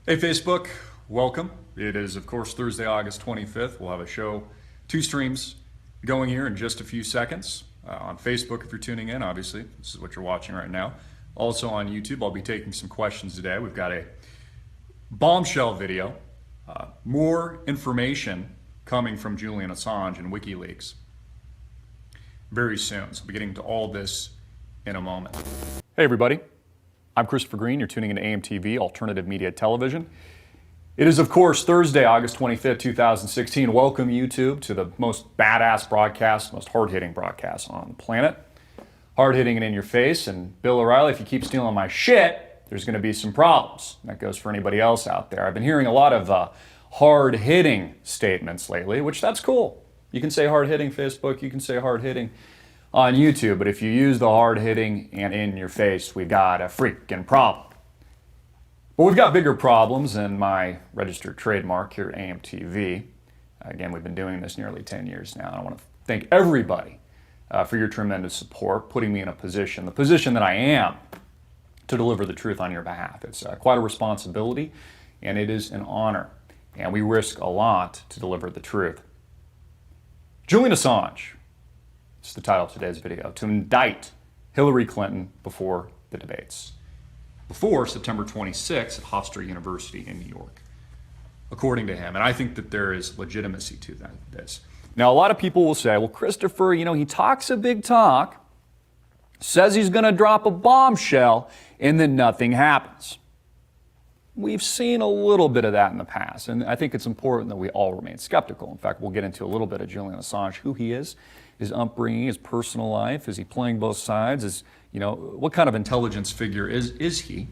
Hey Facebook, welcome. It is of course Thursday, August 25th. We'll have a show, two streams going here in just a few seconds. On Facebook if you're tuning in, obviously, this is what you're watching right now. Also on YouTube, I'll be taking some questions today. We've got a bombshell video, more information coming from Julian Assange and WikiLeaks very soon. So I'll be getting to all this in a moment. Hey everybody. I'm Christopher Green. You're tuning into AMTV, Alternative Media Television. It is, of course, Thursday, August 25th, 2016. Welcome, YouTube, to the most badass broadcast, most hard-hitting broadcast on the planet. Hard-hitting and in your face. And Bill O'Reilly, if you keep stealing my shit, there's going to be some problems. That goes for anybody else out there. I've been hearing a lot of hard-hitting statements lately, which that's cool. You can say hard-hitting, Facebook. You can say hard-hitting on YouTube, but if you use the hard-hitting and in your face, we've got a freaking problem. But we've got bigger problems than my registered trademark here at AMTV. Again, we've been doing this nearly 10 years now, and I want to thank everybody for your tremendous support, putting me in a position, the position that I am, to deliver the truth on your behalf. It's quite a responsibility, and it is an honor, and we risk a lot to deliver the truth. Julian Assange, it's the title of today's video, to indict Hillary Clinton before the debates, before September 26th at Hofstra University in New York, according to him. And I think that there is legitimacy to this. Now, a lot of people will say, well, Christopher, you know, he talks a big talk, says he's going to drop a bombshell, and then nothing happens. We've seen a little bit of that in the past, and I think it's important that we all remain skeptical. In fact, we'll get into a little bit of Julian Assange, who he is, his upbringing, his personal life. Is he playing both sides? What kind of intelligence figure is he?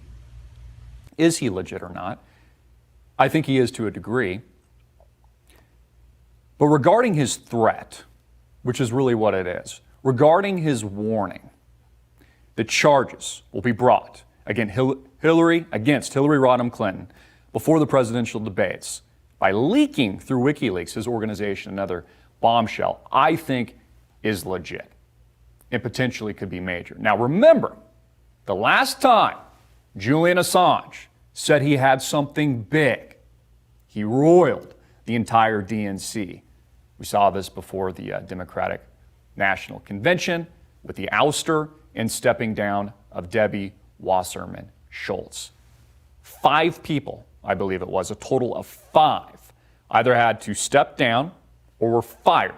Is he legit or not? I think he is to a degree. But regarding his threat, which is really what it is, regarding his warning, the charges will be brought against Hillary Rodham Clinton before the presidential debates by leaking through WikiLeaks, his organization, another bombshell, I think is legit and potentially could be major. Now remember, the last time Julian Assange said he had something big, he roiled the entire DNC. We saw this before the Democratic National Convention with the ouster and stepping down of Debbie Wasserman Schultz. 5 people, I believe it was, a total of 5, either had to step down or were fired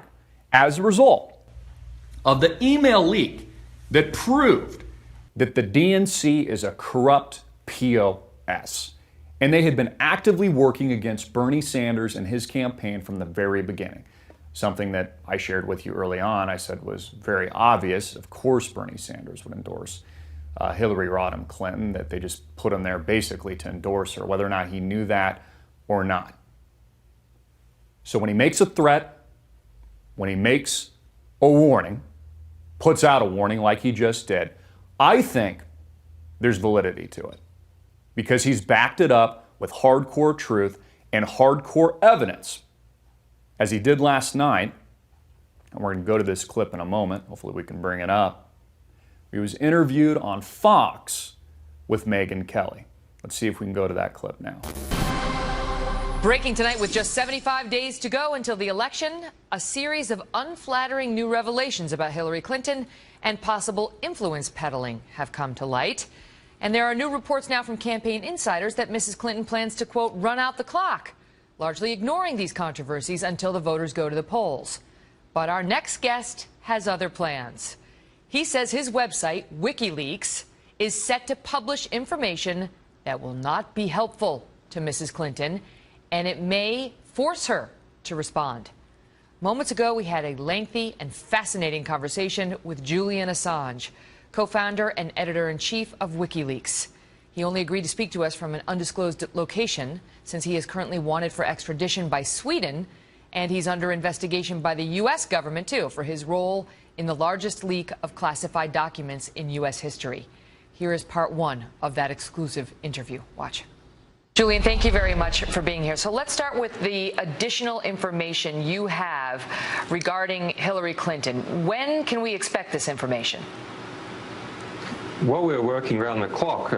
as a result of the email leak that proved that the DNC is a corrupt POS. And they had been actively working against Bernie Sanders and his campaign from the very beginning. Something that I shared with you early on, I said was very obvious. Of course Bernie Sanders would endorse Hillary Rodham Clinton, that they just put him there basically to endorse her, whether or not he knew that or not. So when he makes a threat, when he makes a warning, puts out a warning like he just did, I think there's validity to it because he's backed it up with hardcore truth and hardcore evidence, as he did last night. And we're going to go to this clip in a moment. Hopefully we can bring it up. He was interviewed on Fox with Megyn Kelly. Let's see if we can go to that clip now. Breaking tonight with just 75 days to go until the election, a series of unflattering new revelations about Hillary Clinton and possible influence peddling have come to light. And there are new reports now from campaign insiders that Mrs. Clinton plans to, quote, run out the clock, largely ignoring these controversies until the voters go to the polls. But our next guest has other plans. He says his website, WikiLeaks, is set to publish information that will not be helpful to Mrs. Clinton, and it may force her to respond. Moments ago, we had a lengthy and fascinating conversation with Julian Assange, co-founder and editor-in-chief of WikiLeaks. He only agreed to speak to us from an undisclosed location since he is currently wanted for extradition by Sweden, and he's under investigation by the U.S. government, too, for his role in the largest leak of classified documents in U.S. history. Here is part 1 of that exclusive interview. Watch. Julian, thank you very much for being here. So let's start with the additional information you have regarding Hillary Clinton. When can we expect this information? While we're working around the clock,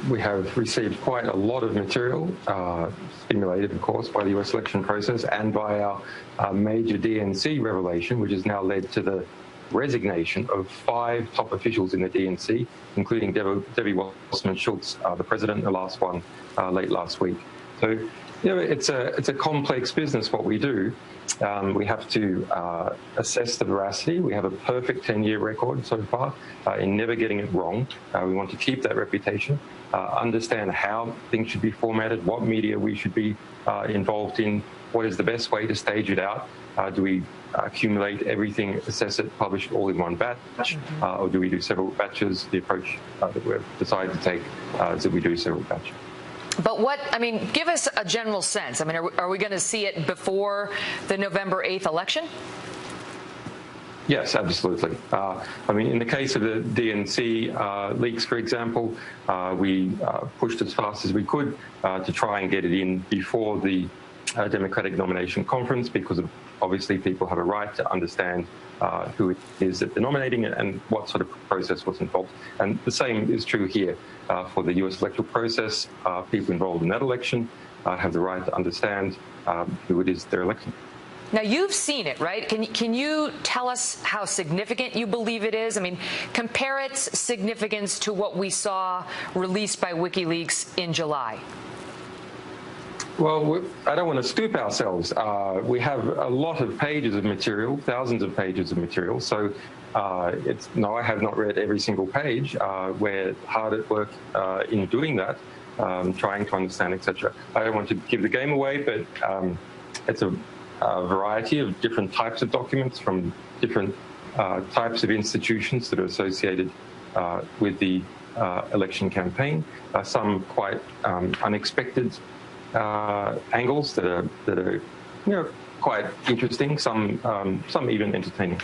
we have received quite a lot of material, stimulated, of course, by the US election process and by our major DNC revelation, which has now led to the resignation of 5 top officials in the DNC, including Debbie Wasserman Schultz, the president, the last one late last week. So, it's a complex business, what we do. We have to assess the veracity. We have a perfect 10-year record so far in never getting it wrong. We want to keep that reputation, understand how things should be formatted, what media we should be involved in, what is the best way to stage it out. Do we accumulate everything, assess it, publish it all in one batch, or do we do several batches? The approach that we've decided to take is that we do several batches. But give us a general sense. Are we going to see it before the November 8th election? Yes, absolutely. In the case of the DNC leaks, for example, we pushed as fast as we could to try and get it in before the Democratic nomination conference, because obviously people have a right to understand who it is that they're nominating and what sort of process was involved. And the same is true here for the US electoral process. People involved in that election have the right to understand who it is they're electing. Now, you've seen it, right? Can you tell us how significant you believe it is? Compare its significance to what we saw released by WikiLeaks in July. Well, I don't want to scoop ourselves. We have a lot of pages of material, thousands of pages of material. So no, I have not read every single page. We're hard at work in doing that, trying to understand, etc. I don't want to give the game away, but it's a variety of different types of documents from different types of institutions that are associated with the election campaign. Some quite unexpected angles that are quite interesting. Some even entertaining.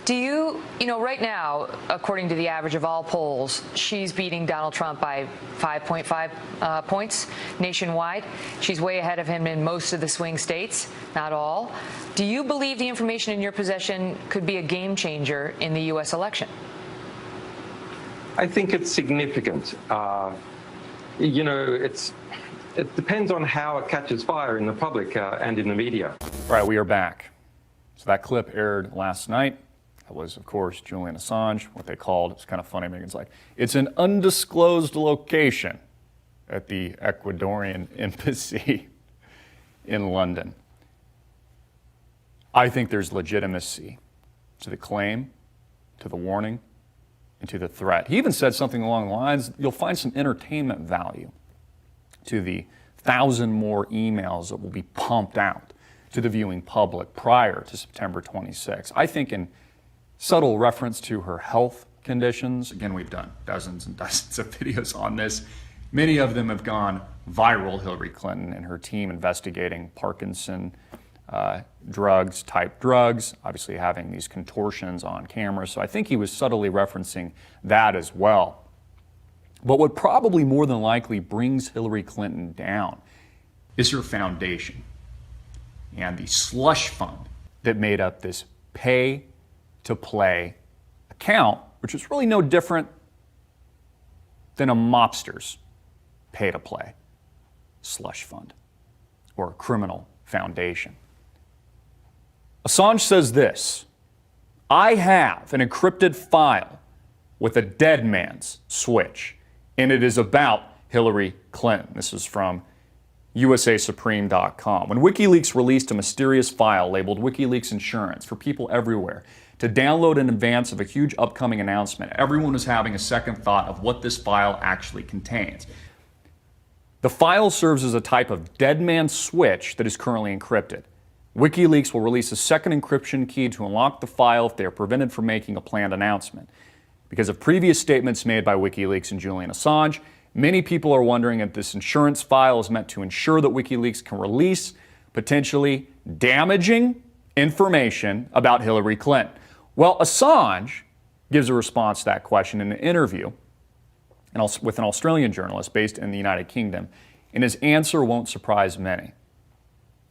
Do you right now, according to the average of all polls, she's beating Donald Trump by 5.5 points nationwide. She's way ahead of him in most of the swing states, not all. Do you believe the information in your possession could be a game changer in the U.S. election? I think it's significant. It depends on how it catches fire in the public and in the media. All right, we are back. So that clip aired last night. That was, of course, Julian Assange, what they called, it's kind of funny, Megan's like, it's an undisclosed location at the Ecuadorian embassy in London. I think there's legitimacy to the claim, to the warning, and to the threat. He even said something along the lines, you'll find some entertainment value to the 1,000 more emails that will be pumped out to the viewing public prior to September 26. I think in subtle reference to her health conditions. Again, we've done dozens and dozens of videos on this. Many of them have gone viral. Hillary Clinton and her team investigating Parkinson type drugs, obviously having these contortions on camera. So I think he was subtly referencing that as well. But what probably more than likely brings Hillary Clinton down is her foundation and the slush fund that made up this pay-to-play account, which is really no different than a mobster's pay-to-play slush fund or a criminal foundation. Assange says this, I have an encrypted file with a dead man's switch, and it is about Hillary Clinton. This is from USASupreme.com. When WikiLeaks released a mysterious file labeled WikiLeaks Insurance for people everywhere to download in advance of a huge upcoming announcement, everyone was having a second thought of what this file actually contains. The file serves as a type of dead man switch that is currently encrypted. WikiLeaks will release a second encryption key to unlock the file if they are prevented from making a planned announcement. Because of previous statements made by WikiLeaks and Julian Assange, many people are wondering if this insurance file is meant to ensure that WikiLeaks can release potentially damaging information about Hillary Clinton. Well, Assange gives a response to that question in an interview with an Australian journalist based in the United Kingdom, and his answer won't surprise many.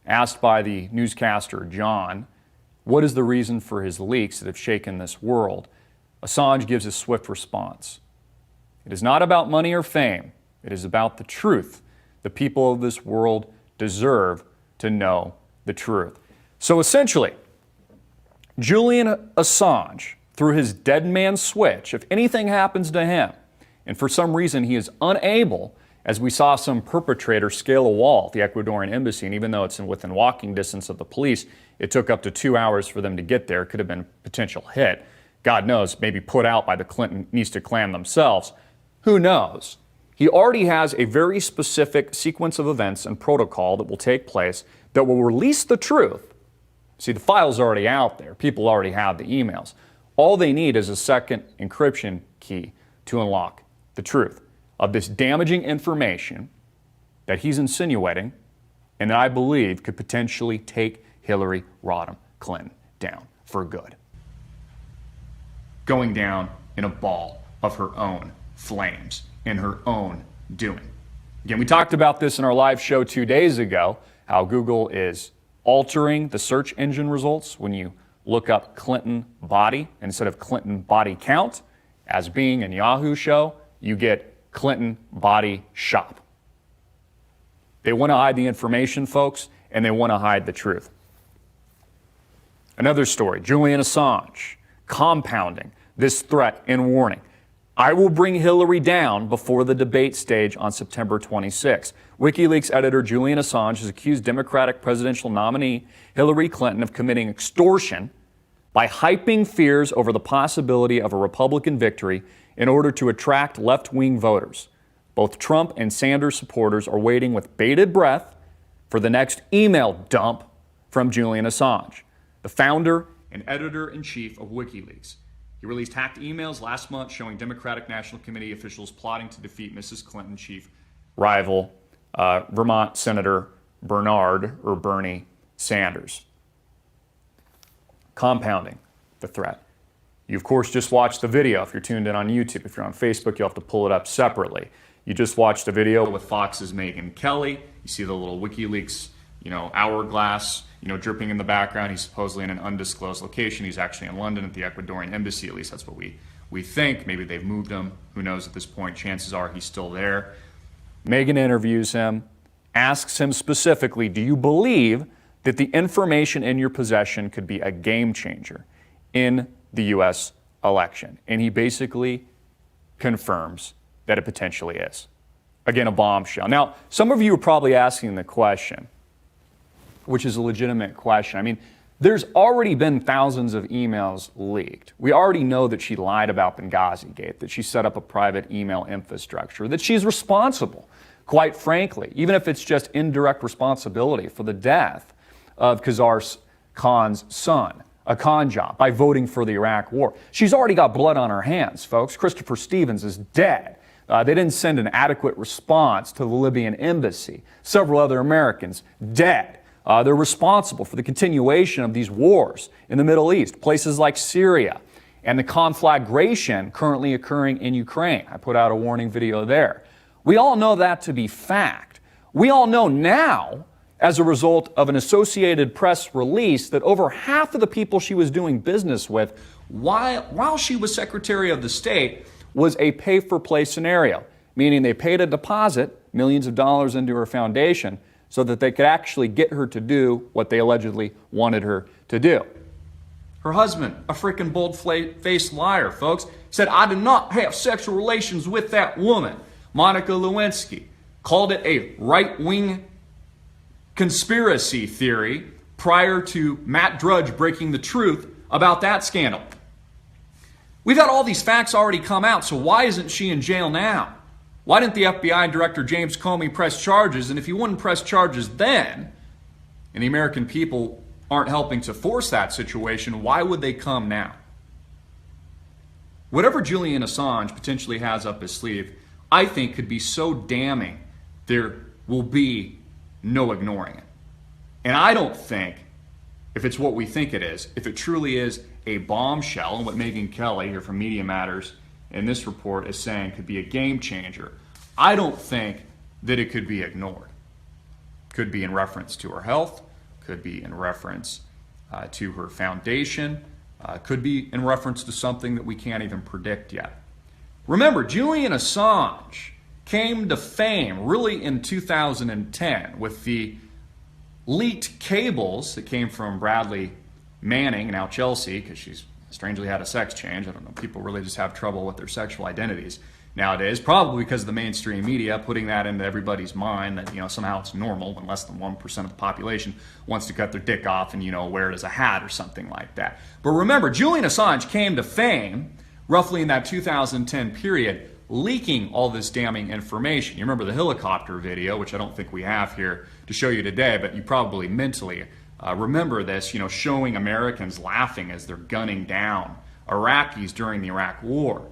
Asked by the newscaster John, what is the reason for his leaks that have shaken this world? Assange gives a swift response. It is not about money or fame. It is about the truth. The people of this world deserve to know the truth. So essentially, Julian Assange, through his dead man switch, if anything happens to him, and for some reason he is unable, as we saw some perpetrator scale a wall at the Ecuadorian embassy, and even though it's within walking distance of the police, it took up to 2 hours for them to get there. It could have been a potential hit. God knows, maybe put out by the Clinton East clan themselves. Who knows? He already has a very specific sequence of events and protocol that will take place that will release the truth. See, the file's already out there. People already have the emails. All they need is a second encryption key to unlock the truth of this damaging information that he's insinuating and that I believe could potentially take Hillary Rodham Clinton down for good. Going down in a ball of her own flames, in her own doing. Again, we talked about this in our live show 2 days ago, how Google is altering the search engine results when you look up Clinton body instead of Clinton body count. As being in Yahoo show, you get Clinton body shop. They want to hide the information, folks, and they want to hide the truth. Another story, Julian Assange, compounding this threat and warning. I will bring Hillary down before the debate stage on September 26. WikiLeaks editor Julian Assange has accused Democratic presidential nominee Hillary Clinton of committing extortion by hyping fears over the possibility of a Republican victory in order to attract left-wing voters. Both Trump and Sanders supporters are waiting with bated breath for the next email dump from Julian Assange, the founder and editor-in-chief of WikiLeaks. He released hacked emails last month showing Democratic National Committee officials plotting to defeat Mrs. Clinton chief rival, Vermont Senator Bernie Sanders. Compounding the threat. You, of course, just watched the video if you're tuned in on YouTube. If you're on Facebook, you'll have to pull it up separately. You just watched a video with Fox's Megyn Kelly. You see the little WikiLeaks, hourglass, dripping in the background. He's supposedly in an undisclosed location. He's actually in London at the Ecuadorian embassy. At least that's what we think. Maybe they've moved him. Who knows at this point? Chances are he's still there. Megyn interviews him, asks him specifically, do you believe that the information in your possession could be a game changer in the U.S. election? And he basically confirms that it potentially is. Again, a bombshell. Now, some of you are probably asking the question, which is a legitimate question. I mean, there's already been thousands of emails leaked. We already know that she lied about Benghazi Gate, that she set up a private email infrastructure, that she's responsible, quite frankly, even if it's just indirect responsibility for the death of Khazar Khan's son, a con job, by voting for the Iraq war. She's already got blood on her hands, folks. Christopher Stevens is dead. They didn't send an adequate response to the Libyan embassy. Several other Americans dead. They're responsible for the continuation of these wars in the Middle East, places like Syria, and the conflagration currently occurring in Ukraine. I put out a warning video there. We all know that to be fact. We all know now, as a result of an Associated Press release, that over half of the people she was doing business with while she was Secretary of the State was a pay-for-play scenario, meaning they paid a deposit, millions of dollars into her foundation, so that they could actually get her to do what they allegedly wanted her to do. Her husband, a freaking bold-faced liar, folks, said, I did not have sexual relations with that woman. Monica Lewinsky called it a right-wing conspiracy theory prior to Matt Drudge breaking the truth about that scandal. We've had all these facts already come out, so why isn't she in jail now? Why didn't the FBI Director James Comey press charges? And if he wouldn't press charges then, and the American people aren't helping to force that situation, why would they come now? Whatever Julian Assange potentially has up his sleeve, I think could be so damning there will be no ignoring it. And I don't think, if it's what we think it is, if it truly is a bombshell, and what Megyn Kelly here from Media Matters in this report is saying could be a game changer, I don't think that it could be ignored. Could be in reference to her health, could be in reference to her foundation, could be in reference to something that we can't even predict yet. Remember, Julian Assange came to fame really in 2010 with the leaked cables that came from Bradley Manning, now Chelsea, because she's strangely had a sex change. I don't know, people really just have trouble with their sexual identities nowadays, probably because of the mainstream media putting that into everybody's mind that, somehow it's normal when less than 1% of the population wants to cut their dick off and, wear it as a hat or something like that. But remember, Julian Assange came to fame roughly in that 2010 period, leaking all this damning information. You remember the helicopter video, which I don't think we have here to show you today, but you probably mentally remember this, showing Americans laughing as they're gunning down Iraqis during the Iraq War.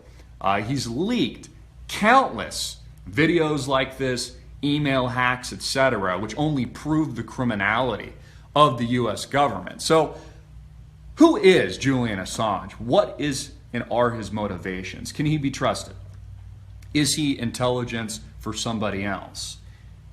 He's leaked countless videos like this, email hacks, etc., which only prove the criminality of the U.S. government. So, who is Julian Assange? What is and are his motivations? Can he be trusted? Is he intelligence for somebody else?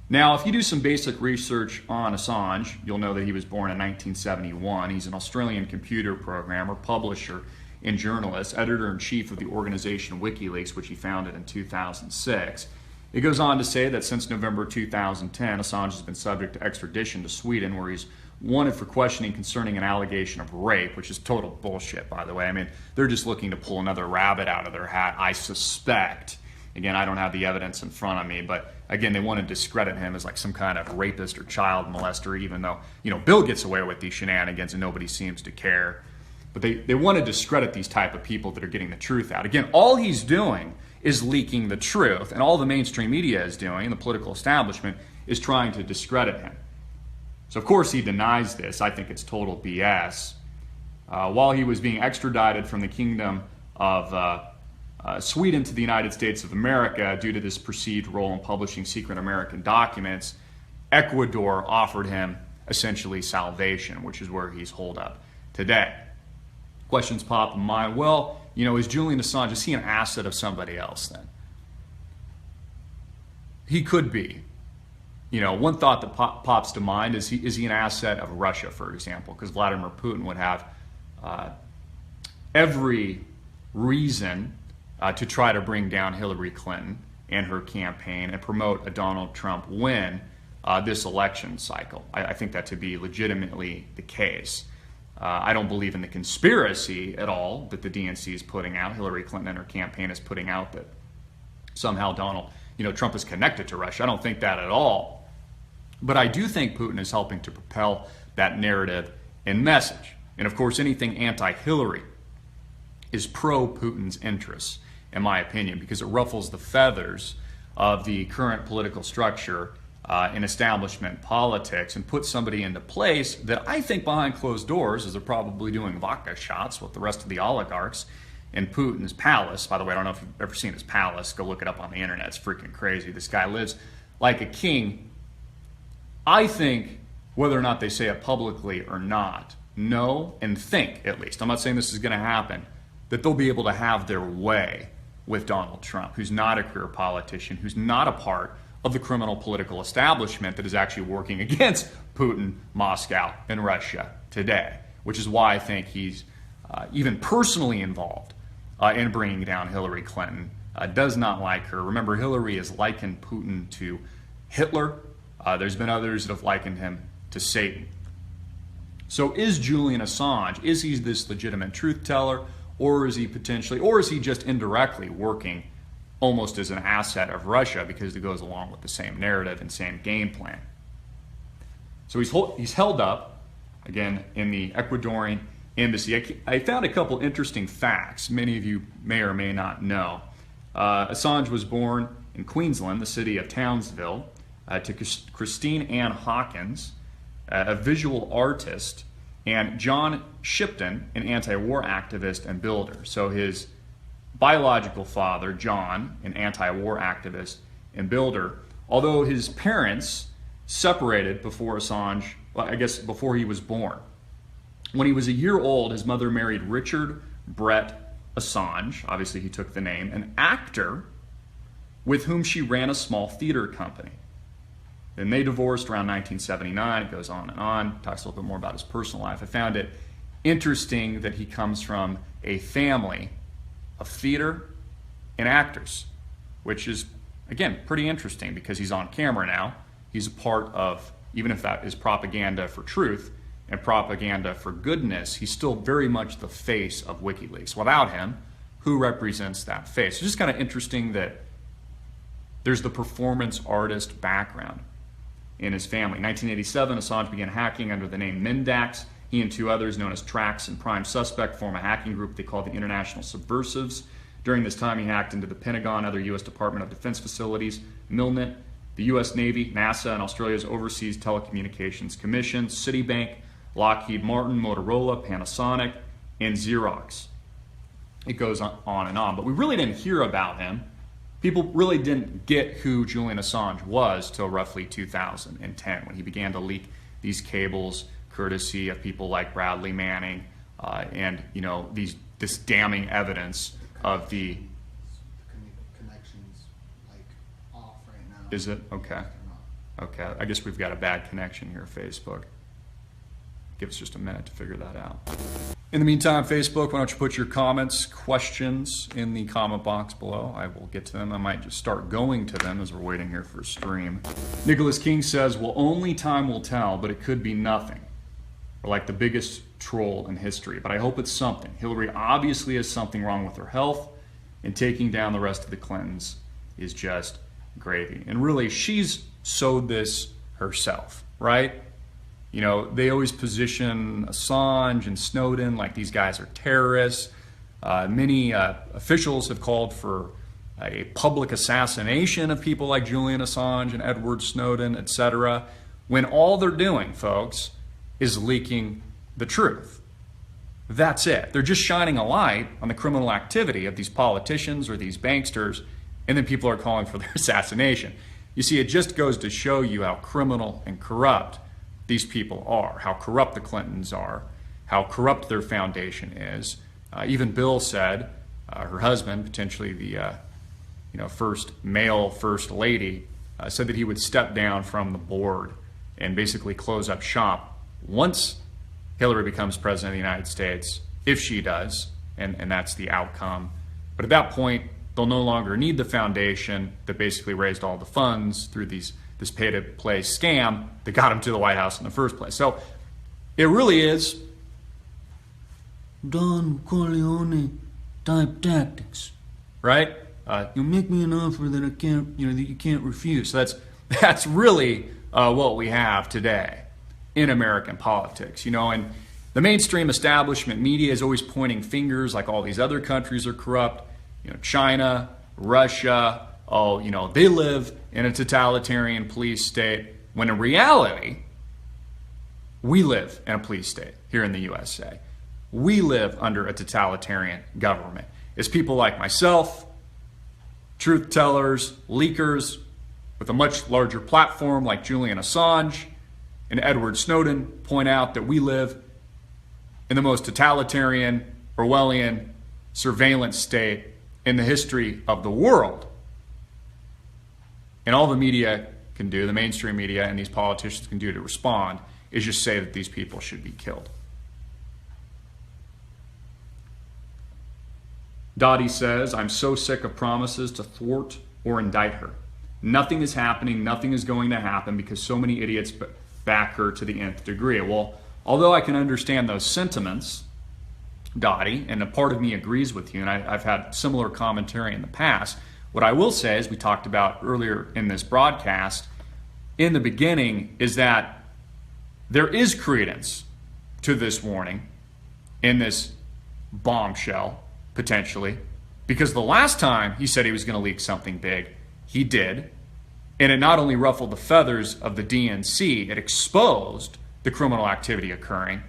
Now, if you do some basic research on Assange, you'll know that he was born in 1971. He's an Australian computer programmer, publisher, and journalist, editor-in-chief of the organization WikiLeaks, which he founded in 2006. It goes on to say that since November 2010, Assange has been subject to extradition to Sweden, where he's wanted for questioning concerning an allegation of rape, which is total bullshit, by the way. I mean, they're just looking to pull another rabbit out of their hat, I suspect. Again, I don't have the evidence in front of me, but again, they want to discredit him as like some kind of rapist or child molester, even though, Bill gets away with these shenanigans and nobody seems to care. But they want to discredit these type of people that are getting the truth out. Again, all he's doing is leaking the truth, and all the mainstream media is doing, and the political establishment, is trying to discredit him. So of course he denies this. I think it's total BS. While he was being extradited from the Kingdom of Sweden to the United States of America due to this perceived role in publishing secret American documents, Ecuador offered him essentially salvation, which is where he's holed up today. Questions pop in mind. Well, is Julian Assange, is he an asset of somebody else then? He could be. One thought that pops to mind is he an asset of Russia, for example, because Vladimir Putin would have every reason to try to bring down Hillary Clinton and her campaign and promote a Donald Trump win this election cycle. I think that to be legitimately the case. I don't believe in the conspiracy at all that the DNC is putting out, Hillary Clinton and her campaign is putting out, that somehow Trump is connected to Russia. I don't think that at all. But I do think Putin is helping to propel that narrative and message. And of course, anything anti-Hillary is pro-Putin's interests, in my opinion, because it ruffles the feathers of the current political structure in establishment politics and puts somebody into place that I think behind closed doors, as they're probably doing vodka shots with the rest of the oligarchs in Putin's palace. By the way, I don't know if you've ever seen his palace. Go look it up on the internet. It's freaking crazy. This guy lives like a king. I think, whether or not they say it publicly or not, know and think, at least, I'm not saying this is going to happen, that they'll be able to have their way with Donald Trump, who's not a career politician, who's not a part of the criminal political establishment that is actually working against Putin, Moscow, and Russia today, which is why I think he's even personally involved in bringing down Hillary Clinton, does not like her. Remember, Hillary has likened Putin to Hitler. There's been others that have likened him to Satan. So is Julian Assange, is he this legitimate truth teller, or is he just indirectly working almost as an asset of Russia because it goes along with the same narrative and same game plan? So he's held up, again, in the Ecuadorian embassy. I found a couple interesting facts many of you may or may not know. Assange was born in Queensland, the city of Townsville, to Christine Ann Hawkins, a visual artist, and John Shipton, an anti-war activist and builder. So his biological father, John, an anti-war activist and builder, although his parents separated before Assange, before he was born. When he was a year old, his mother married Richard Brett Assange, obviously he took the name, an actor with whom she ran a small theater company. Then they divorced around 1979. It goes on and on. Talks a little bit more about his personal life. I found it interesting that he comes from a family of theater and actors, which is, again, pretty interesting because he's on camera now. He's a part of, even if that is propaganda for truth and propaganda for goodness, he's still very much the face of WikiLeaks. Without him, who represents that face? It's just kind of interesting that there's the performance artist background in his family. In 1987, Assange began hacking under the name Mindax. He and two others, known as Trax and Prime Suspect, form a hacking group they call the International Subversives. During this time, he hacked into the Pentagon, other U.S. Department of Defense facilities, Milnet, the U.S. Navy, NASA, and Australia's Overseas Telecommunications Commission, Citibank, Lockheed Martin, Motorola, Panasonic, and Xerox. It goes on and on. But we really didn't hear about him. People really didn't get who Julian Assange was till roughly 2010 when he began to leak these cables courtesy of people like Bradley Manning and, you know, this damning evidence of the connections like off right now. Is it? Okay. Okay. I guess we've got a bad connection here, Facebook. Give us just a minute to figure that out. In the meantime, Facebook, why don't you put your comments, questions in the comment box below. I will get to them. I might just start going to them as we're waiting here for a stream. Nicholas King says, well, only time will tell, but it could be nothing. Or like the biggest troll in history, but I hope it's something. Hillary obviously has something wrong with her health, and taking down the rest of the Clintons is just gravy. And really, she's sowed this herself, right? You know, they always position Assange and Snowden like these guys are terrorists. Many officials have called for a public assassination of people like Julian Assange and Edward Snowden, etc., when all they're doing, folks, is leaking the truth. That's it. They're just shining a light on the criminal activity of these politicians or these banksters, and then people are calling for their assassination. You see, it just goes to show you how criminal and corrupt these people are, how corrupt the Clintons are, how corrupt their foundation is. Even Bill said, her husband, potentially the first male first lady, said that he would step down from the board and basically close up shop once Hillary becomes president of the United States, if she does, and that's the outcome. But at that point, they'll no longer need the foundation that basically raised all the funds through this pay-to-play scam that got him to the White House in the first place. So it really is Don Corleone type tactics, right? You make me an offer that I can't, that you can't refuse. So that's really what we have today in American politics, and the mainstream establishment media is always pointing fingers like all these other countries are corrupt, China, Russia, they live in a totalitarian police state, when in reality, we live in a police state here in the USA. We live under a totalitarian government. It's people like myself, truth tellers, leakers, with a much larger platform like Julian Assange and Edward Snowden point out that we live in the most totalitarian, Orwellian surveillance state in the history of the world. And all the media can do, the mainstream media and these politicians can do to respond, is just say that these people should be killed. Dottie says, I'm so sick of promises to thwart or indict her. Nothing is happening, nothing is going to happen because so many idiots back her to the nth degree. Well, although I can understand those sentiments, Dottie, and a part of me agrees with you, and I've had similar commentary in the past, what I will say, as we talked about earlier in this broadcast, in the beginning, is that there is credence to this warning in this bombshell, potentially, because the last time he said he was going to leak something big, he did, and it not only ruffled the feathers of the DNC, it exposed the criminal activity occurring,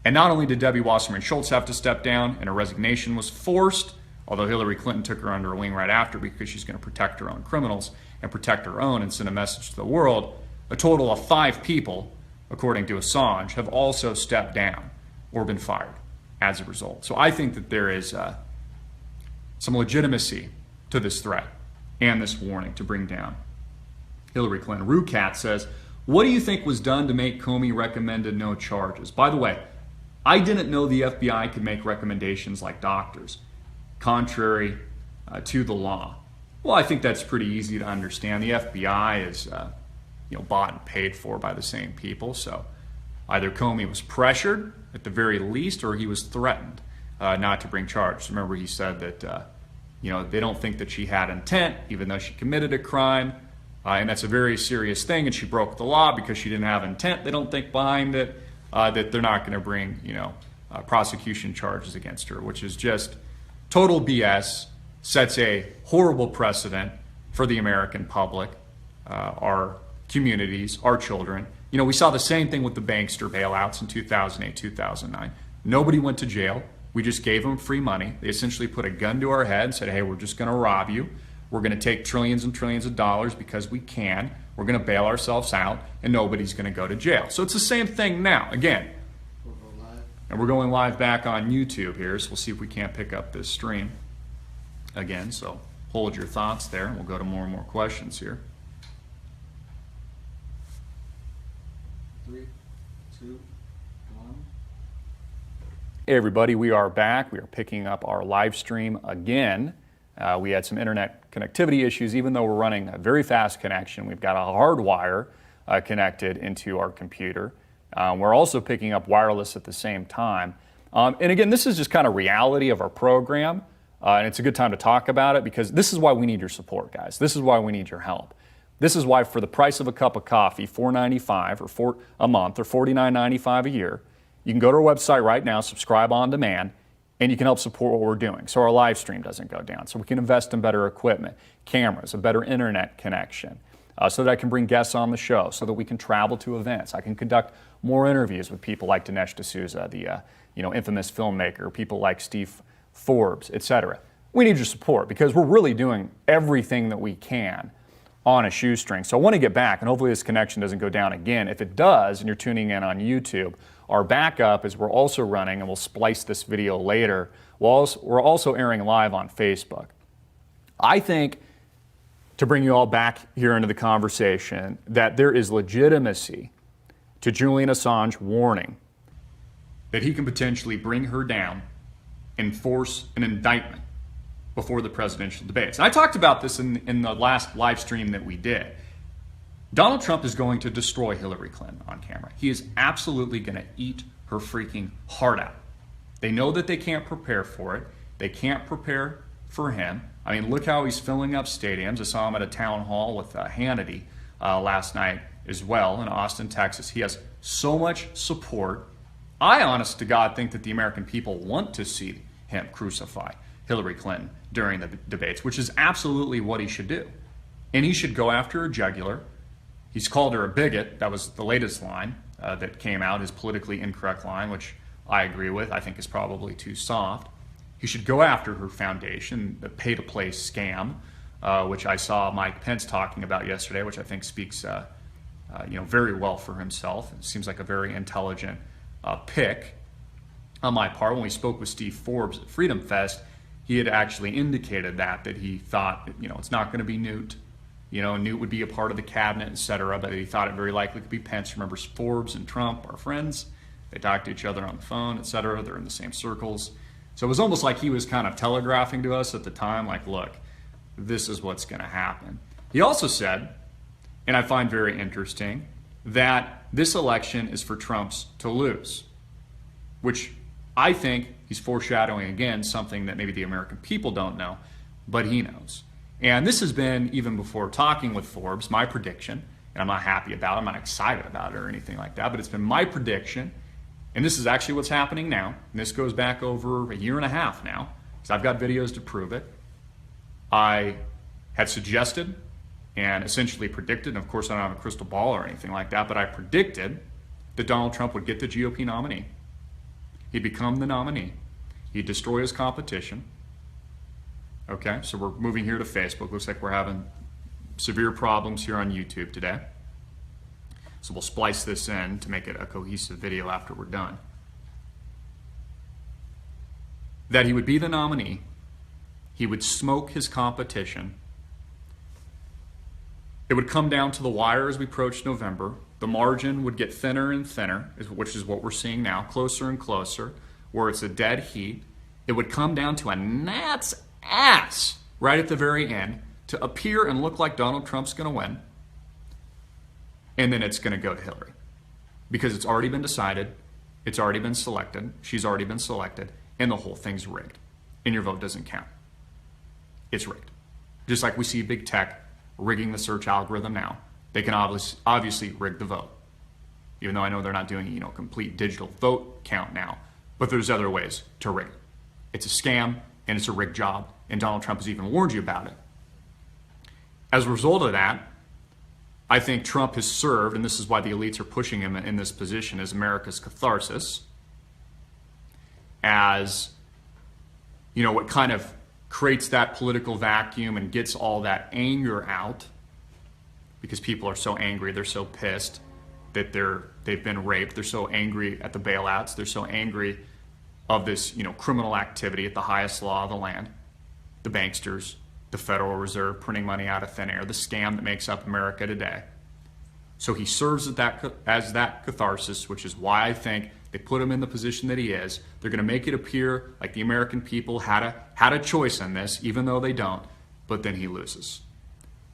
and not only did Debbie Wasserman Schultz have to step down and her resignation was forced, although Hillary Clinton took her under her wing right after because she's going to protect her own criminals and protect her own and send a message to the world, a total of 5 people, according to Assange, have also stepped down or been fired as a result. So I think that there is some legitimacy to this threat and this warning to bring down Hillary Clinton. Rucat says, what do you think was done to make Comey recommended no charges? By the way, I didn't know the FBI could make recommendations like doctors. Contrary to the law. Well, I think that's pretty easy to understand. The FBI is bought and paid for by the same people, so either Comey was pressured at the very least, or he was threatened not to bring charges. Remember, he said that they don't think that she had intent, even though she committed a crime, and that's a very serious thing. And she broke the law because she didn't have intent. They don't think behind it that they're not going to bring prosecution charges against her, which is just total BS. Sets a horrible precedent for the American public, our communities, our children. We saw the same thing with the bankster bailouts in 2008, 2009. Nobody went to jail. We just gave them free money. They essentially put a gun to our head and said, hey, we're just going to rob you. We're going to take trillions and trillions of dollars because we can. We're going to bail ourselves out, and nobody's going to go to jail. So it's the same thing now. Again, and we're going live back on YouTube here, so we'll see if we can't pick up this stream again. So hold your thoughts there, and we'll go to more and more questions here. 3, 2, 1. Hey everybody, we are back. We are picking up our live stream again. We had some internet connectivity issues. Even though we're running a very fast connection, we've got a hard wire connected into our computer. We're also picking up wireless at the same time. And again, this is just kind of reality of our program. And it's a good time to talk about it because this is why we need your support, guys. This is why we need your help. This is why for the price of a cup of coffee, $4.95 or a month or $49.95 a year, you can go to our website right now, subscribe on demand, and you can help support what we're doing so our live stream doesn't go down, so we can invest in better equipment, cameras, a better internet connection, so that I can bring guests on the show, so that we can travel to events. I can conduct more interviews with people like Dinesh D'Souza, the infamous filmmaker, people like Steve Forbes, etc. We need your support because we're really doing everything that we can on a shoestring. So I want to get back, and hopefully this connection doesn't go down again. If it does, and you're tuning in on YouTube, our backup is we're also running, and we'll splice this video later, we're also airing live on Facebook. I think, to bring you all back here into the conversation, that there is legitimacy to Julian Assange warning that he can potentially bring her down and force an indictment before the presidential debates. And I talked about this in the last live stream that we did. Donald Trump is going to destroy Hillary Clinton on camera. He is absolutely going to eat her freaking heart out. They know that they can't prepare for it. They can't prepare for him. I mean, look how he's filling up stadiums. I saw him at a town hall with Hannity last night as well in Austin, Texas. He has so much support. I, honest to God, think that the American people want to see him crucify Hillary Clinton during the debates, which is absolutely what he should do. And he should go after her jugular. He's called her a bigot. That was the latest line that came out, his politically incorrect line, which I agree with. I think is probably too soft. He should go after her foundation, the pay-to-play scam, which I saw Mike Pence talking about yesterday, which I think speaks very well for himself. It seems like a very intelligent pick on my part. When we spoke with Steve Forbes at Freedom Fest, he had actually indicated that he thought, it's not going to be Newt. Newt would be a part of the cabinet, etc., but he thought it very likely could be Pence. Remember, Forbes and Trump are friends. They talk to each other on the phone, etc. They're in the same circles. So it was almost like he was kind of telegraphing to us at the time, like, look, this is what's going to happen. He also said, and I find very interesting, that this election is for Trump's to lose, which I think he's foreshadowing, again, something that maybe the American people don't know, but he knows. And this has been, even before talking with Forbes, my prediction, and I'm not happy about it, I'm not excited about it or anything like that, but it's been my prediction, and this is actually what's happening now, and this goes back over a year and a half now, because I've got videos to prove it. I had suggested and essentially predicted, and of course I don't have a crystal ball or anything like that, but I predicted that Donald Trump would get the GOP nominee. He'd become the nominee. He'd destroy his competition. Okay, so we're moving here to Facebook. Looks like we're having severe problems here on YouTube today. So we'll splice this in to make it a cohesive video after we're done. That he would be the nominee. He would smoke his competition. It would come down to the wire as we approach November. The margin would get thinner and thinner, which is what we're seeing now, closer and closer, where it's a dead heat. It would come down to a gnat's ass right at the very end to appear and look like Donald Trump's going to win. And then it's going to go to Hillary because it's already been decided. It's already been selected. She's already been selected, and the whole thing's rigged. And your vote doesn't count. It's rigged. Just like we see big tech rigging the search algorithm now, they can obviously rig the vote. Even though I know they're not doing, complete digital vote count now, but there's other ways to rig it. It's a scam and it's a rigged job, and Donald Trump has even warned you about it. As a result of that, I think Trump has served, and this is why the elites are pushing him in this position, as America's catharsis, as, what kind of creates that political vacuum and gets all that anger out, because people are so angry, they're so pissed that they've been raped, they're so angry at the bailouts, they're so angry of this, criminal activity at the highest law of the land, the banksters, the Federal Reserve printing money out of thin air, the scam that makes up America today. So he serves as that catharsis, which is why I think they put him in the position that he is. They're going to make it appear like the American people had a choice in this, even though they don't, but then he loses.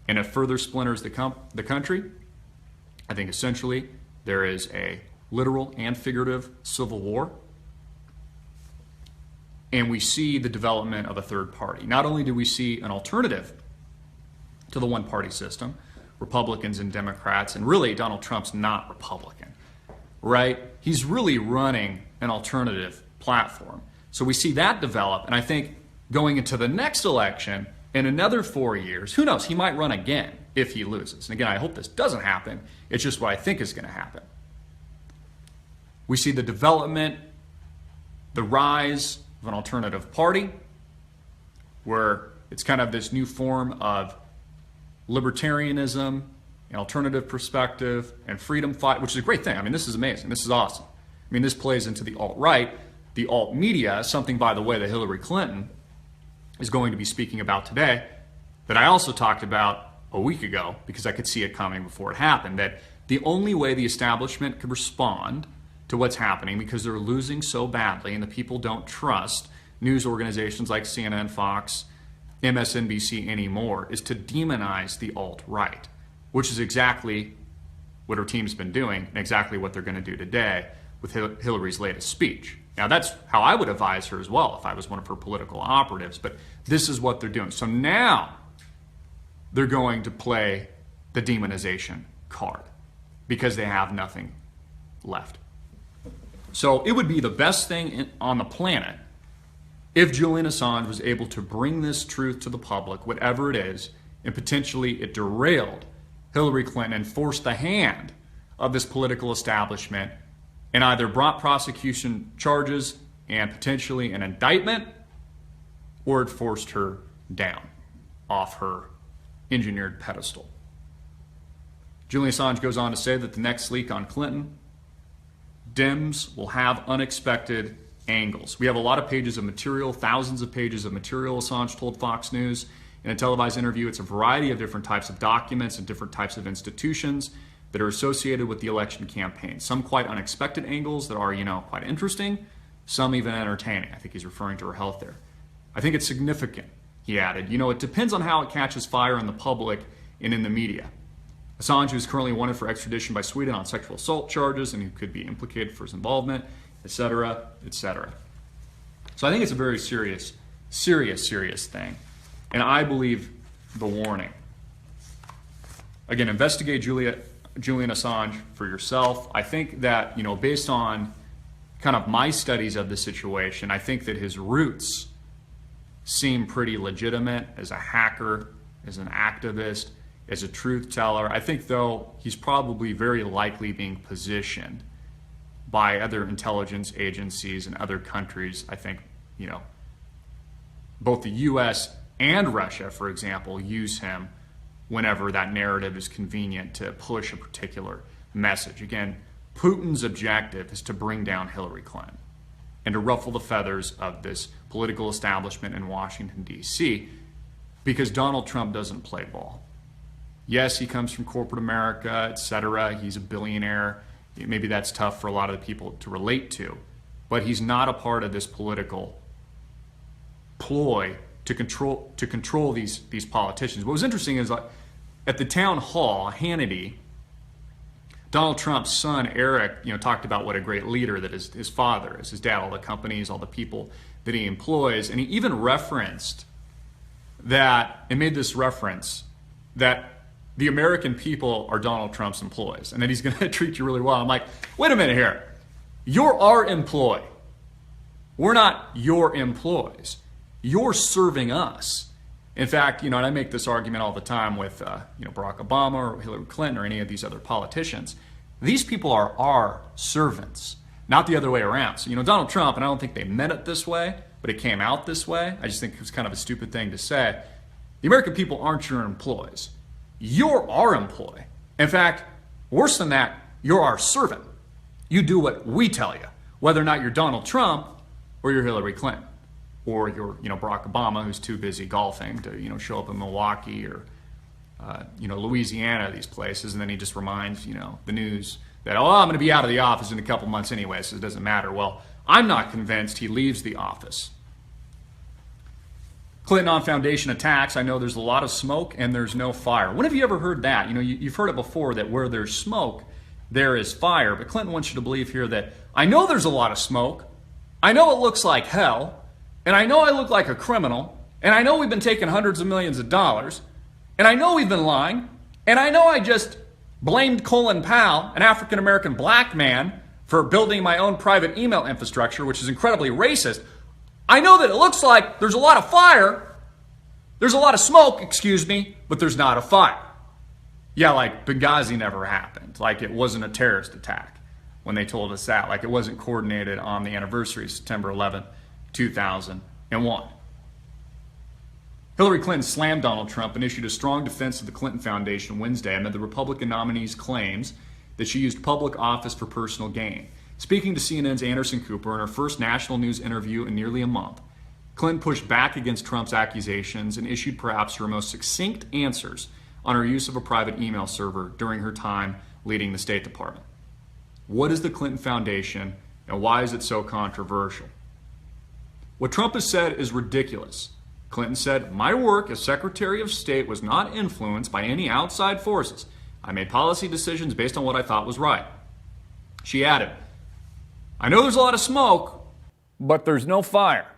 And it further splinters the country. I think essentially there is a literal and figurative civil war. And we see the development of a third party. Not only do we see an alternative to the one-party system, Republicans and Democrats, and really Donald Trump's not Republican, right? He's really running an alternative platform. So we see that develop, and I think going into the next election, in another 4 years, who knows, he might run again if he loses. And again, I hope this doesn't happen. It's just what I think is going to happen. We see the development, the rise of an alternative party, where it's kind of this new form of libertarianism, an alternative perspective, and freedom fight, which is a great thing. I mean, this is amazing. This is awesome. I mean, this plays into the alt-right, the alt-media, something, by the way, that Hillary Clinton is going to be speaking about today, that I also talked about a week ago, because I could see it coming before it happened, that the only way the establishment could respond to what's happening, because they're losing so badly and the people don't trust news organizations like CNN, Fox, MSNBC anymore, is to demonize the alt-right, which is exactly what her team's been doing and exactly what they're going to do today with Hillary's latest speech. Now, that's how I would advise her as well if I was one of her political operatives, but this is what they're doing. So now they're going to play the demonization card because they have nothing left. So it would be the best thing on the planet if Julian Assange was able to bring this truth to the public, whatever it is, and potentially it derailed Hillary Clinton and forced the hand of this political establishment and either brought prosecution charges and potentially an indictment, or it forced her down off her engineered pedestal. Julian Assange goes on to say that the next leak on Clinton, Dems will have unexpected angles. We have a lot of pages of material, thousands of pages of material, Assange told Fox News in a televised interview. It's a variety of different types of documents and different types of institutions that are associated with the election campaign. Some quite unexpected angles that are, quite interesting, some even entertaining. I think he's referring to her health there. I think it's significant, he added. It depends on how it catches fire in the public and in the media. Assange, who is currently wanted for extradition by Sweden on sexual assault charges and who could be implicated for his involvement, etc., etc. So I think it's a very serious thing. And I believe the warning. Again, investigate Julian Assange for yourself. I think that, based on kind of my studies of the situation, I think that his roots seem pretty legitimate as a hacker, as an activist, as a truth teller. I think, though, he's probably very likely being positioned by other intelligence agencies in other countries. I think, both the U.S. and Russia, for example, use him whenever that narrative is convenient to push a particular message. Again, Putin's objective is to bring down Hillary Clinton and to ruffle the feathers of this political establishment in Washington, D.C., because Donald Trump doesn't play ball. Yes, he comes from corporate America, etc. He's a billionaire. Maybe that's tough for a lot of the people to relate to, but he's not a part of this political ploy to control these politicians. What was interesting is, like, at the town hall, Hannity, Donald Trump's son Eric, talked about what a great leader that his father is, his dad, all the companies, all the people that he employs, and he even referenced that, and made this reference that the American people are Donald Trump's employees, and that he's going to treat you really well. I'm like, wait a minute here. You're our employee. We're not your employees. You're serving us. In fact, and I make this argument all the time with, Barack Obama or Hillary Clinton or any of these other politicians. These people are our servants, not the other way around. So, Donald Trump, and I don't think they meant it this way, but it came out this way. I just think it was kind of a stupid thing to say. The American people aren't your employees. You're our employee. In fact, worse than that, you're our servant. You do what we tell you, whether or not you're Donald Trump or you're Hillary Clinton or you're, Barack Obama, who's too busy golfing to, show up in Milwaukee or, Louisiana, these places, and then he just reminds, the news that, I'm going to be out of the office in a couple months anyway, so it doesn't matter. Well, I'm not convinced he leaves the office. Clinton on Foundation attacks. I know there's a lot of smoke and there's no fire. When have you ever heard that? You've heard it before, that where there's smoke, there is fire. But Clinton wants you to believe here that I know there's a lot of smoke. I know it looks like hell. And I know I look like a criminal. And I know we've been taking hundreds of millions of dollars. And I know we've been lying. And I know I just blamed Colin Powell, an African-American black man, for building my own private email infrastructure, which is incredibly racist. I know that it looks like there's a lot of fire. There's a lot of smoke, but there's not a fire. Yeah, like Benghazi never happened. Like it wasn't a terrorist attack when they told us that. Like it wasn't coordinated on the anniversary of September 11th, 2001. Hillary Clinton slammed Donald Trump and issued a strong defense of the Clinton Foundation Wednesday amid the Republican nominee's claims that she used public office for personal gain. Speaking to CNN's Anderson Cooper in her first national news interview in nearly a month, Clinton pushed back against Trump's accusations and issued perhaps her most succinct answers on her use of a private email server during her time leading the State Department. What is the Clinton Foundation, and why is it so controversial? What Trump has said is ridiculous. Clinton said, "My work as Secretary of State was not influenced by any outside forces. I made policy decisions based on what I thought was right." She added, "I know there's a lot of smoke, but there's no fire."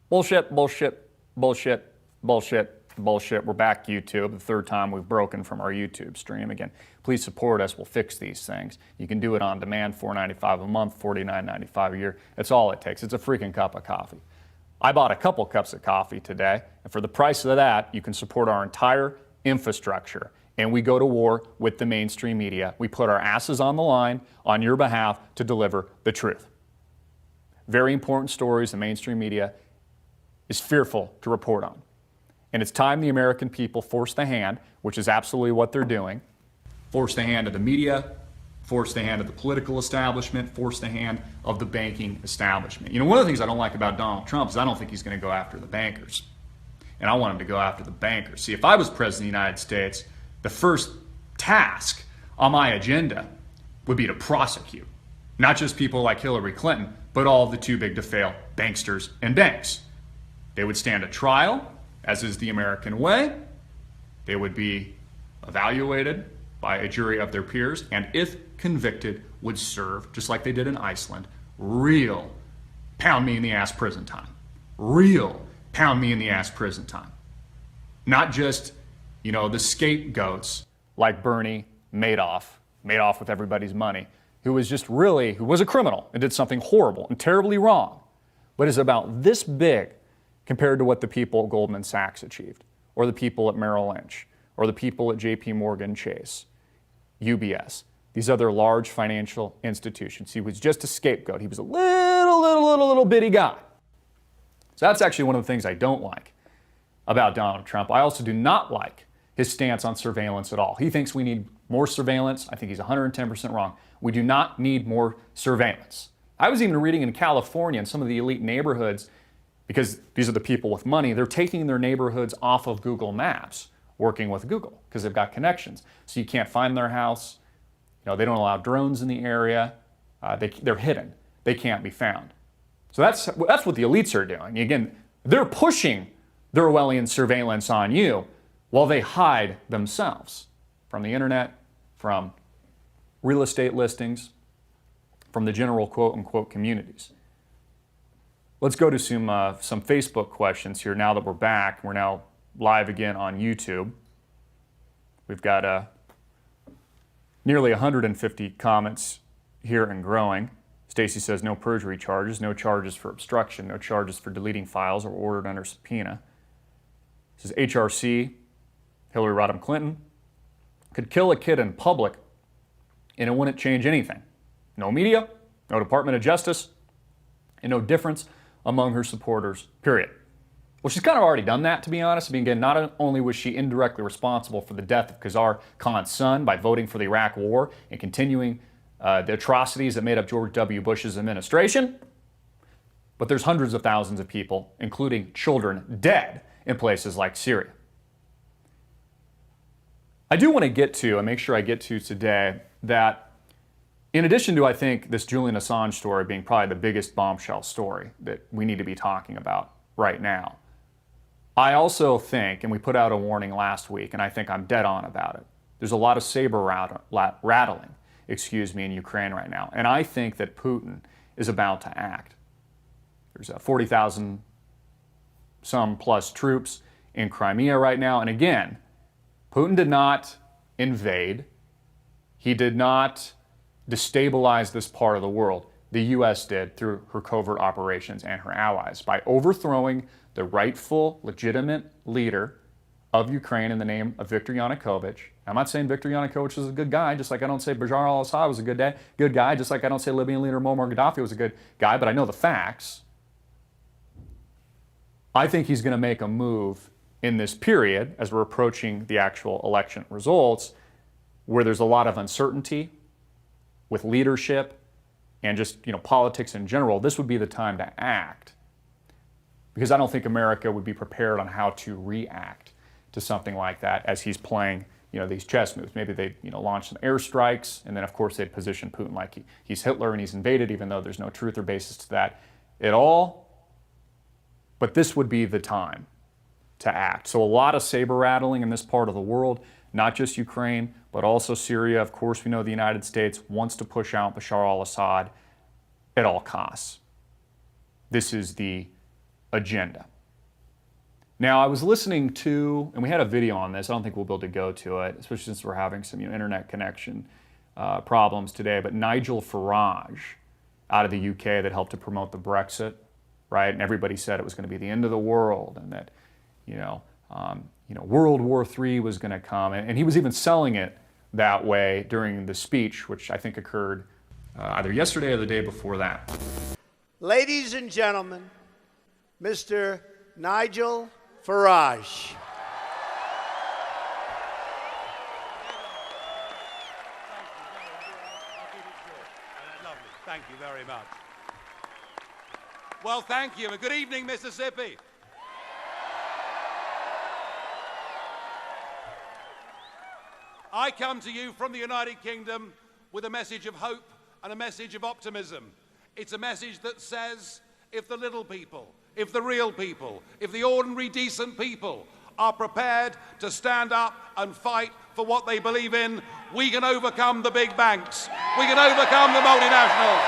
Bullshit, bullshit, bullshit, bullshit, bullshit. We're back, YouTube. The third time we've broken from our YouTube stream. Again, please support us. We'll fix these things. You can do it on demand, $4.95 a month, $49.95 a year. That's all it takes. It's a freaking cup of coffee. I bought a couple cups of coffee today, and for the price of that, you can support our entire infrastructure. And we go to war with the mainstream media. We put our asses on the line on your behalf to deliver the truth. Very important stories the mainstream media is fearful to report on. And it's time the American people force the hand, which is absolutely what they're doing. Force the hand of the media, force the hand of the political establishment, force the hand of the banking establishment. One of the things I don't like about Donald Trump is I don't think he's going to go after the bankers. And I want him to go after the bankers. See, if I was president of the United States, the first task on my agenda would be to prosecute not just people like Hillary Clinton, but all of the too big to fail banksters and banks. They would stand a trial, as is the American way. They would be evaluated by a jury of their peers, and if convicted, would serve, just like they did in Iceland, real pound me in the ass prison time. Real pound me in the ass prison time. Not just, the scapegoats like Bernie Madoff with everybody's money, who was a criminal and did something horrible and terribly wrong, but is about this big compared to what the people at Goldman Sachs achieved, or the people at Merrill Lynch, or the people at JP Morgan Chase, UBS, these other large financial institutions. He was just a scapegoat. He was a little bitty guy. So that's actually one of the things I don't like about Donald Trump. I also do not like his stance on surveillance at all. He thinks we need more surveillance. I think he's 110% wrong. We do not need more surveillance. I was even reading in California in some of the elite neighborhoods, because these are the people with money, they're taking their neighborhoods off of Google Maps, working with Google, because they've got connections. So you can't find their house. They don't allow drones in the area. They're hidden. They can't be found. So that's what the elites are doing. Again, They're pushing the Orwellian surveillance on you while they hide themselves from the internet, from real estate listings, from the general quote-unquote communities. Let's go to some Facebook questions here now that we're back. We're now live again on YouTube. We've got nearly 150 comments here and growing. Stacy says no perjury charges, no charges for obstruction, no charges for deleting files or ordered under subpoena. This is HRC, Hillary Rodham Clinton, could kill a kid in public and it wouldn't change anything. No media, no Department of Justice, and no difference among her supporters, period. Well, she's kind of already done that, to be honest. I mean, again, not only was she indirectly responsible for the death of Khazar Khan's son by voting for the Iraq War and continuing the atrocities that made up George W. Bush's administration, but there's hundreds of thousands of people, including children, dead in places like Syria. I do want to get to, and make sure I get to today, that in addition to, I think, this Julian Assange story being probably the biggest bombshell story that we need to be talking about right now, I also think, and we put out a warning last week, and I think I'm dead on about it, there's a lot of saber rattling, in Ukraine right now. And I think that Putin is about to act. There's 40,000 some plus troops in Crimea right now. And again, Putin did not invade. He did not destabilize this part of the world. The U.S. did through her covert operations and her allies by overthrowing the rightful, legitimate leader of Ukraine in the name of Viktor Yanukovych. I'm not saying Viktor Yanukovych was a good guy, just like I don't say Bashar al-Assad was a good guy, just like I don't say Libyan leader Muammar Gaddafi was a good guy, but I know the facts. I think he's going to make a move in this period, as we're approaching the actual election results, where there's a lot of uncertainty with leadership and just, politics in general. This would be the time to act, because I don't think America would be prepared on how to react to something like that as he's playing, these chess moves. Maybe they, launch some airstrikes, and then of course they'd position Putin like he's Hitler and he's invaded, even though there's no truth or basis to that at all. But this would be the time to act. So a lot of saber rattling in this part of the world, not just Ukraine, but also Syria. Of course, we know the United States wants to push out Bashar al-Assad at all costs. This is the agenda. Now, I was listening to, and we had a video on this, I don't think we'll be able to go to it, especially since we're having some internet connection problems today, but Nigel Farage out of the UK that helped to promote the Brexit, right? And everybody said it was going to be the end of the world and that, World War III was going to come. And he was even selling it that way during the speech, which I think occurred either yesterday or the day before that. Ladies and gentlemen, Mr. Nigel Farage. Lovely. Thank you very much. Well, thank you, and good evening, Mississippi. I come to you from the United Kingdom with a message of hope and a message of optimism. It's a message that says, if the little people, if the real people, if the ordinary decent people are prepared to stand up and fight for what they believe in, we can overcome the big banks. We can overcome the multinationals.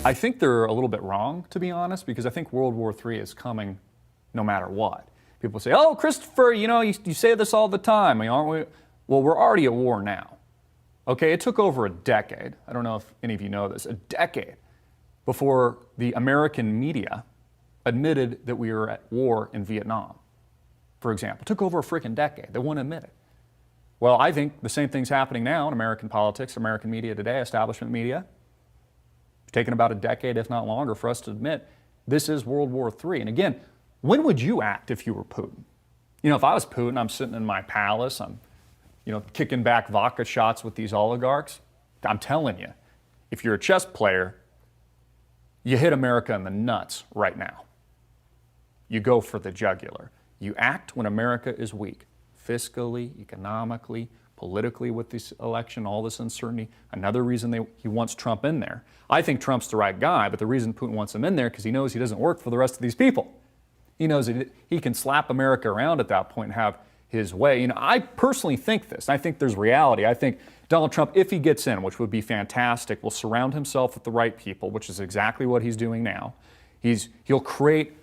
I think they're a little bit wrong, to be honest, because I think World War III is coming no matter what. People say, oh, Christopher, you say this all the time, aren't we? Well, we're already at war now. Okay, it took over a decade. I don't know if any of you know this, a decade before the American media admitted that we were at war in Vietnam, for example. It took over a freaking decade. They wouldn't admit it. Well, I think the same thing's happening now in American politics, American media today, establishment media. It's taken about a decade, if not longer, for us to admit this is World War III. And again, when would you act if you were Putin? If I was Putin, I'm sitting in my palace, I'm kicking back vodka shots with these oligarchs. I'm telling you, if you're a chess player, you hit America in the nuts right now. You go for the jugular. You act when America is weak, fiscally, economically, politically with this election, all this uncertainty. Another reason he wants Trump in there. I think Trump's the right guy, but the reason Putin wants him in there because he knows he doesn't work for the rest of these people. He knows that he can slap America around at that point and have his way. You know, I personally think this. I think there's reality. I think Donald Trump, if he gets in, which would be fantastic, will surround himself with the right people, which is exactly what he's doing now. He'll create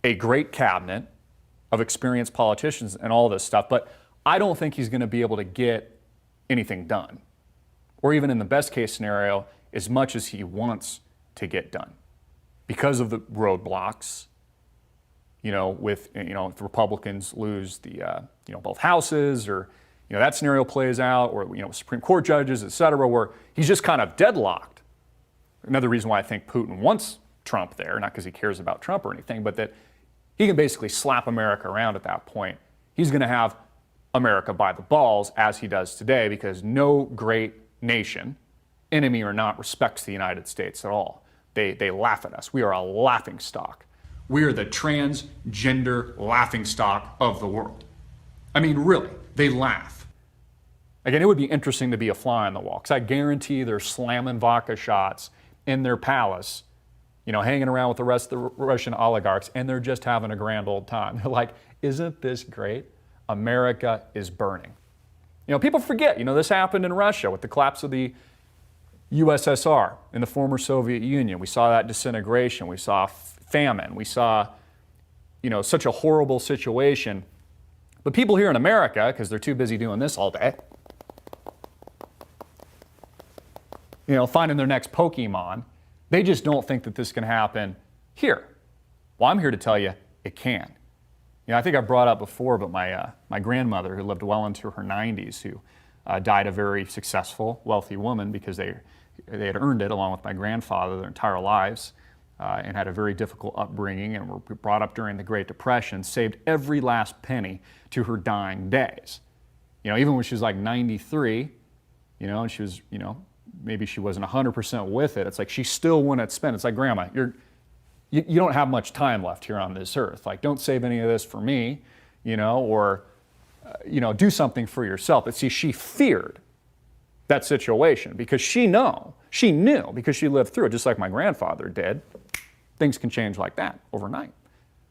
a great cabinet of experienced politicians and all this stuff, but I don't think he's going to be able to get anything done, or even in the best case scenario, as much as he wants to get done because of the roadblocks. You know, if Republicans lose the, both houses, or, that scenario plays out, or, Supreme Court judges, et cetera, where he's just kind of deadlocked. Another reason why I think Putin wants Trump there, not because he cares about Trump or anything, but that he can basically slap America around at that point. He's going to have America by the balls, as he does today, because no great nation, enemy or not, respects the United States at all. They laugh at us. We are a laughing stock. We are the transgender laughingstock of the world. I mean, really, they laugh. Again, it would be interesting to be a fly on the wall, because I guarantee they're slamming vodka shots in their palace, hanging around with the rest of the Russian oligarchs, and they're just having a grand old time. They're like, isn't this great? America is burning. People forget, this happened in Russia with the collapse of the USSR in the former Soviet Union. We saw that disintegration. We saw famine. We saw, such a horrible situation. But people here in America, because they're too busy doing this all day, finding their next Pokemon, they just don't think that this can happen here. Well, I'm here to tell you it can. I think I brought up before, but my grandmother, who lived well into her 90s, who died a very successful, wealthy woman because they had earned it along with my grandfather their entire lives, and had a very difficult upbringing and were brought up during the Great Depression, saved every last penny to her dying days. Even when she was like 93, and she was, maybe she wasn't 100% with it, it's like she still wanted to spend. It's like, Grandma, you don't have much time left here on this earth. Like, don't save any of this for me, or, do something for yourself. But see, she feared that situation because she knew because she lived through it, just like my grandfather did. Things can change like that overnight.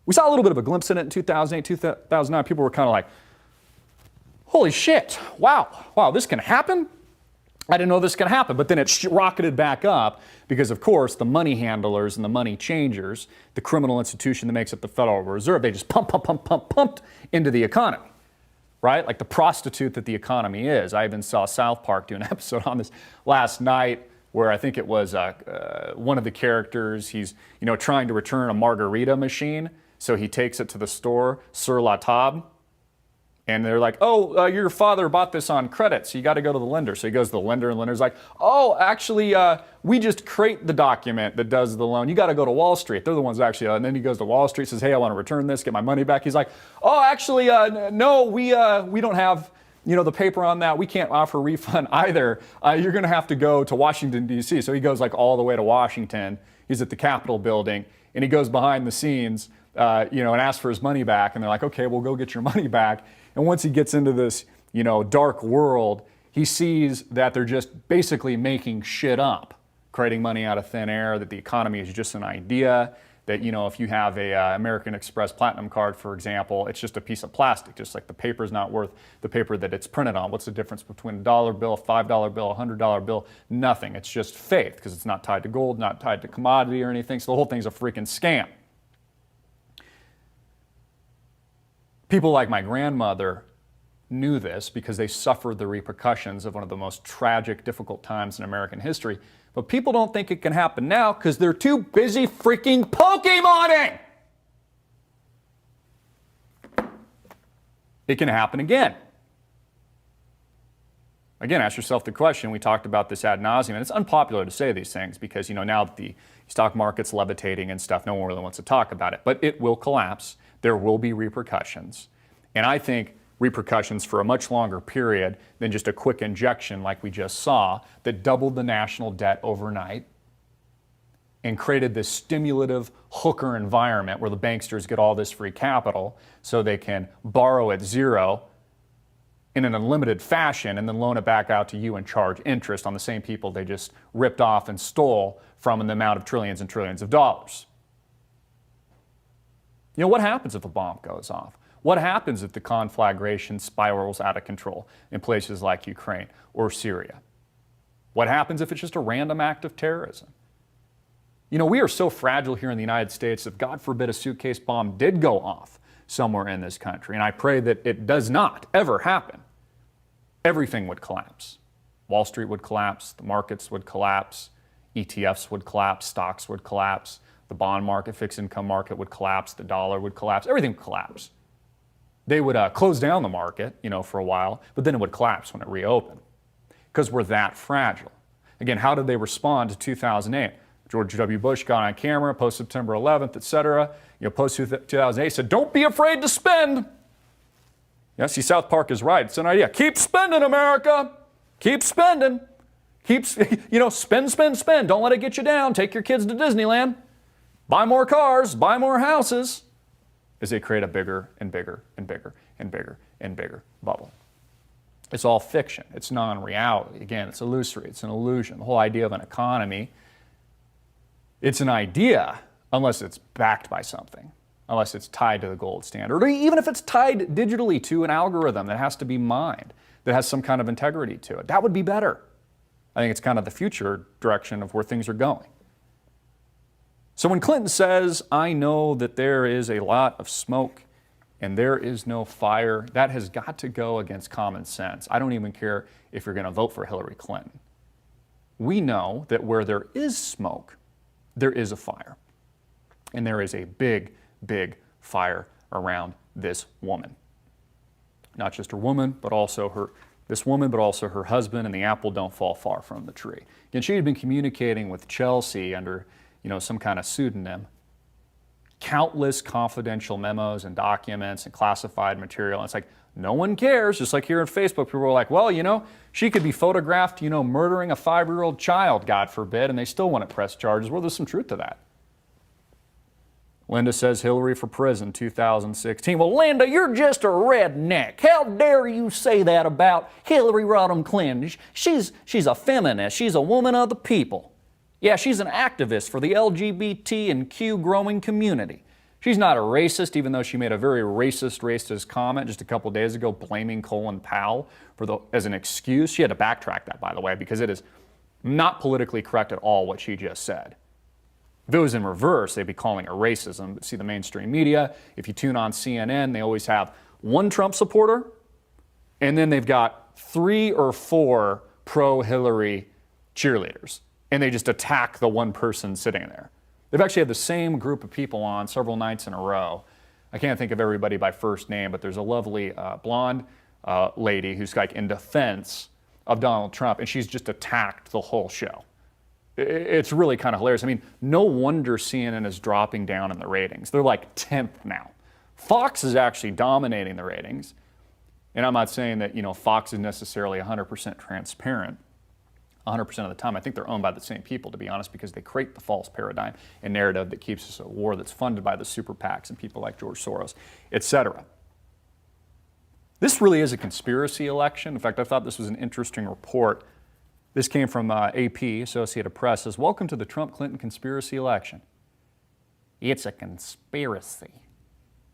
We saw a little bit of a glimpse in it in 2008, 2009. People were kind of like, holy shit, wow, this can happen? I didn't know this could happen. But then it rocketed back up because, of course, the money handlers and the money changers, the criminal institution that makes up the Federal Reserve, they just pumped into the economy, right? Like the prostitute that the economy is. I even saw South Park do an episode on this last night where I think it was one of the characters, he's trying to return a margarita machine, so he takes it to the store, sur la table, and they're like, oh, your father bought this on credit, so you got to go to the lender. So he goes to the lender, and the lender's like, oh, actually, we just create the document that does the loan. You got to go to Wall Street. They're the ones actually, and then he goes to Wall Street, says, hey, I want to return this, get my money back. He's like, oh, actually, no, we don't have the paper on that. We can't offer a refund either. You're going to have to go to Washington, D.C. So he goes like all the way to Washington. He's at the Capitol building, and he goes behind the scenes, and asks for his money back. And they're like, okay, we'll go get your money back. And once he gets into this, dark world, he sees that they're just basically making shit up, creating money out of thin air, that the economy is just an idea, that, if you have a American Express Platinum card, for example, it's just a piece of plastic, just like the paper's not worth the paper that it's printed on. What's the difference between a dollar bill, a $5 bill, a $100 bill? Nothing. It's just faith, because it's not tied to gold, not tied to commodity or anything, so the whole thing's a freaking scam. People like my grandmother knew this because they suffered the repercussions of one of the most tragic, difficult times in American history. But people don't think it can happen now because they're too busy freaking Pokemoning! It can happen again. Again, ask yourself the question. We talked about this ad nauseum, and it's unpopular to say these things because, now that the stock market's levitating and stuff, no one really wants to talk about it. But it will collapse. There will be repercussions. And I think repercussions for a much longer period than just a quick injection like we just saw that doubled the national debt overnight and created this stimulative hooker environment where the banksters get all this free capital so they can borrow at zero in an unlimited fashion and then loan it back out to you and charge interest on the same people they just ripped off and stole from in the amount of trillions and trillions of dollars. You know, what happens if a bomb goes off? What happens if the conflagration spirals out of control in places like Ukraine or Syria? What happens if it's just a random act of terrorism? You know, we are so fragile here in the United States that, God forbid, a suitcase bomb did go off somewhere in this country, and I pray that it does not ever happen. Everything would collapse. Wall Street would collapse, the markets would collapse, ETFs would collapse, stocks would collapse, the bond market, fixed income market would collapse, the dollar would collapse, everything would collapse. They would close down the market, you know, for a while, but then it would collapse when it reopened because we're that fragile. Again, how did they respond to 2008? George W. Bush got on camera post-September 11th, et cetera, you know, post-2008, said, don't be afraid to spend. Yeah, see, South Park is right. It's an idea. Keep spending, America. Keep spending. Keep, you know, spend, spend, spend. Don't let it get you down. Take your kids to Disneyland. Buy more cars. Buy more houses. As they create a bigger and bigger and bigger and bigger and bigger bubble. It's all fiction. It's non-reality. Again, it's illusory. It's an illusion. The whole idea of an economy, it's an idea unless it's backed by something, unless it's tied to the gold standard, or even if it's tied digitally to an algorithm that has to be mined, that has some kind of integrity to it. That would be better. I think it's kind of the future direction of where things are going. So when Clinton says, I know that there is a lot of smoke and there is no fire, that has got to go against common sense. I don't even care if you're going to vote for Hillary Clinton. We know that where there is smoke, there is a fire. And there is a big, big fire around this woman. Not just her woman, but also this woman, but also her husband, and the apple don't fall far from the tree. And she had been communicating with Chelsea under, you know, some kind of pseudonym. Countless confidential memos and documents and classified material. And it's like, no one cares. Just like here on Facebook, people are like, well, you know, she could be photographed, you know, murdering a 5-year-old child, God forbid, and they still want to press charges. Well, there's some truth to that. Linda says Hillary for prison 2016. Well, Linda, you're just a redneck. How dare you say that about Hillary Rodham Clinton? She's a feminist. She's a woman of the people. Yeah, she's an activist for the LGBT and Q growing community. She's not a racist, even though she made a very racist comment just a couple days ago, blaming Colin Powell as an excuse. She had to backtrack that, by the way, because it is not politically correct at all what she just said. If it was in reverse, they'd be calling it racism. But see, the mainstream media, if you tune on CNN, they always have one Trump supporter, and then they've got 3 or 4 pro-Hillary cheerleaders. And they just attack the one person sitting there. They've actually had the same group of people on several nights in a row. I can't think of everybody by first name, but there's a lovely blonde lady who's like in defense of Donald Trump, and she's just attacked the whole show. It's really kind of hilarious. I mean, no wonder CNN is dropping down in the ratings. They're like 10th now. Fox is actually dominating the ratings. And I'm not saying that, you know, Fox is necessarily 100% transparent. 100% of the time. I think they're owned by the same people, to be honest, because they create the false paradigm and narrative that keeps us at war, that's funded by the super PACs and people like George Soros, etc. This really is a conspiracy election. In fact, I thought this was an interesting report. This came from AP, Associated Press, says, welcome to the Trump-Clinton conspiracy election. It's a conspiracy.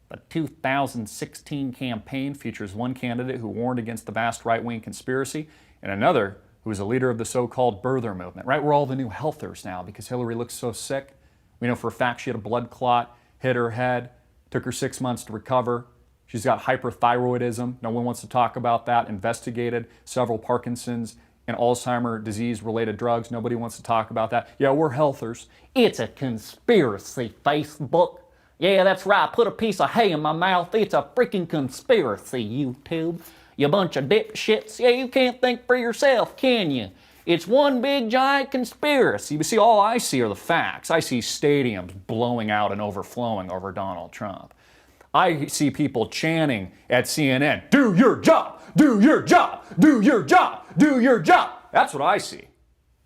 The 2016 campaign features one candidate who warned against the vast right-wing conspiracy and another who is a leader of the so-called birther movement, right? We're all the new healthers now because Hillary looks so sick. We know for a fact she had a blood clot, hit her head, took her 6 months to recover. She's got hyperthyroidism. No one wants to talk about that. Investigated several Parkinson's and Alzheimer's disease-related drugs. Nobody wants to talk about that. Yeah, we're healthers. It's a conspiracy, Facebook. Yeah, that's right. Put a piece of hay in my mouth. It's a freaking conspiracy, YouTube. You bunch of dipshits. Yeah, you can't think for yourself, can you? It's one big giant conspiracy. You see, all I see are the facts. I see stadiums blowing out and overflowing over Donald Trump. I see people chanting at CNN, do your job, do your job, do your job, do your job. That's what I see.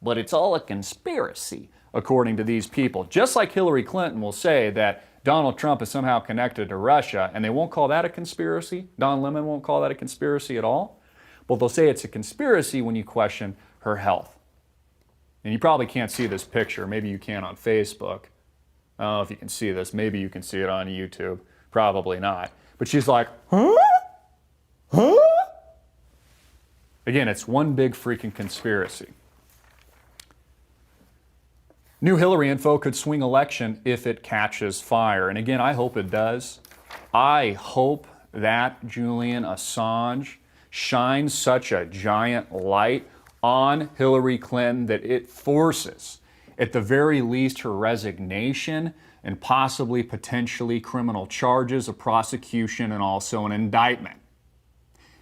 But it's all a conspiracy, according to these people. Just like Hillary Clinton will say that Donald Trump is somehow connected to Russia, and they won't call that a conspiracy. Don Lemon won't call that a conspiracy at all. but they'll say it's a conspiracy when you question her health. And you probably can't see this picture. Maybe you can on Facebook. I don't know if you can see this. Maybe you can see it on YouTube. Probably not. But she's like, huh? Huh? Again, it's one big freaking conspiracy. New Hillary info could swing election if it catches fire. And again, I hope it does. I hope that Julian Assange shines such a giant light on Hillary Clinton that it forces, at the very least, her resignation and possibly potentially criminal charges, a prosecution, and also an indictment.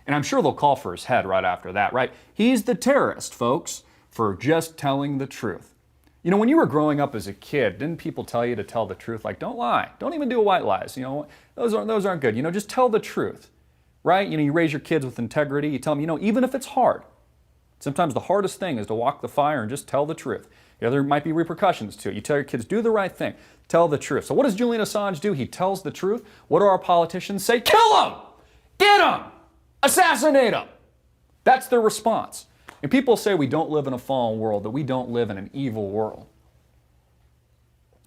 And I'm sure they'll call for his head right after that, right? He's the terrorist, folks, for just telling the truth. You know, when you were growing up as a kid, didn't people tell you to tell the truth? Like, don't lie. Don't even do white lies. You know, those aren't good. You know, just tell the truth, right? You know, you raise your kids with integrity. You tell them, you know, even if it's hard, sometimes the hardest thing is to walk the fire and just tell the truth. You know, there might be repercussions to it. You tell your kids, do the right thing. Tell the truth. So what does Julian Assange do? He tells the truth. What do our politicians say? Kill him! Get him! Assassinate him! That's their response. And people say we don't live in a fallen world, that we don't live in an evil world.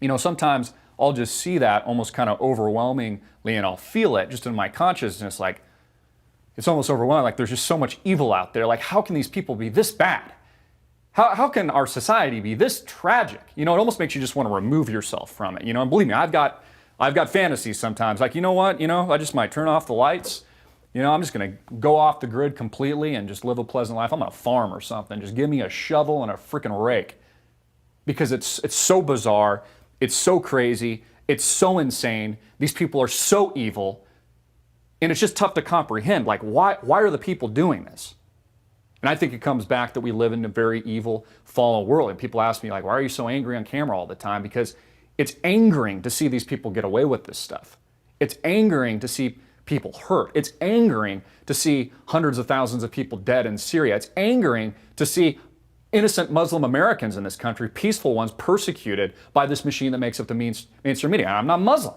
You know, sometimes I'll just see that almost kind of overwhelmingly, and I'll feel it just in my consciousness, like, it's almost overwhelming, like there's just so much evil out there. Like, how can these people be this bad? How can our society be this tragic? You know, it almost makes you just want to remove yourself from it. You know, and believe me, I've got fantasies sometimes. Like, you know what? You know, I just might turn off the lights. You know, I'm just going to go off the grid completely and just live a pleasant life. I'm on a farm or something. Just give me a shovel and a freaking rake. Because it's so bizarre. It's so crazy. It's so insane. These people are so evil. And it's just tough to comprehend. Like, why are the people doing this? And I think it comes back that we live in a very evil, fallen world. And people ask me, like, why are you so angry on camera all the time? Because it's angering to see these people get away with this stuff. It's angering to see people hurt. It's angering to see hundreds of thousands of people dead in Syria. It's angering to see innocent Muslim Americans in this country, peaceful ones, persecuted by this machine that makes up the mainstream media. And I'm not Muslim.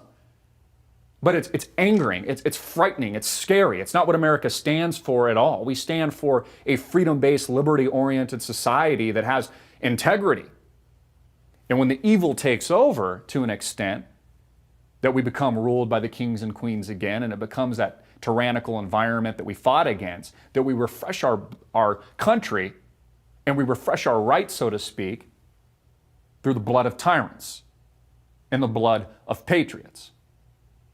But it's angering, it's frightening, it's scary. It's not what America stands for at all. We stand for a freedom-based, liberty-oriented society that has integrity. And when the evil takes over to an extent, that we become ruled by the kings and queens again, and it becomes that tyrannical environment that we fought against, that we refresh our country and we refresh our rights, so to speak, through the blood of tyrants and the blood of patriots.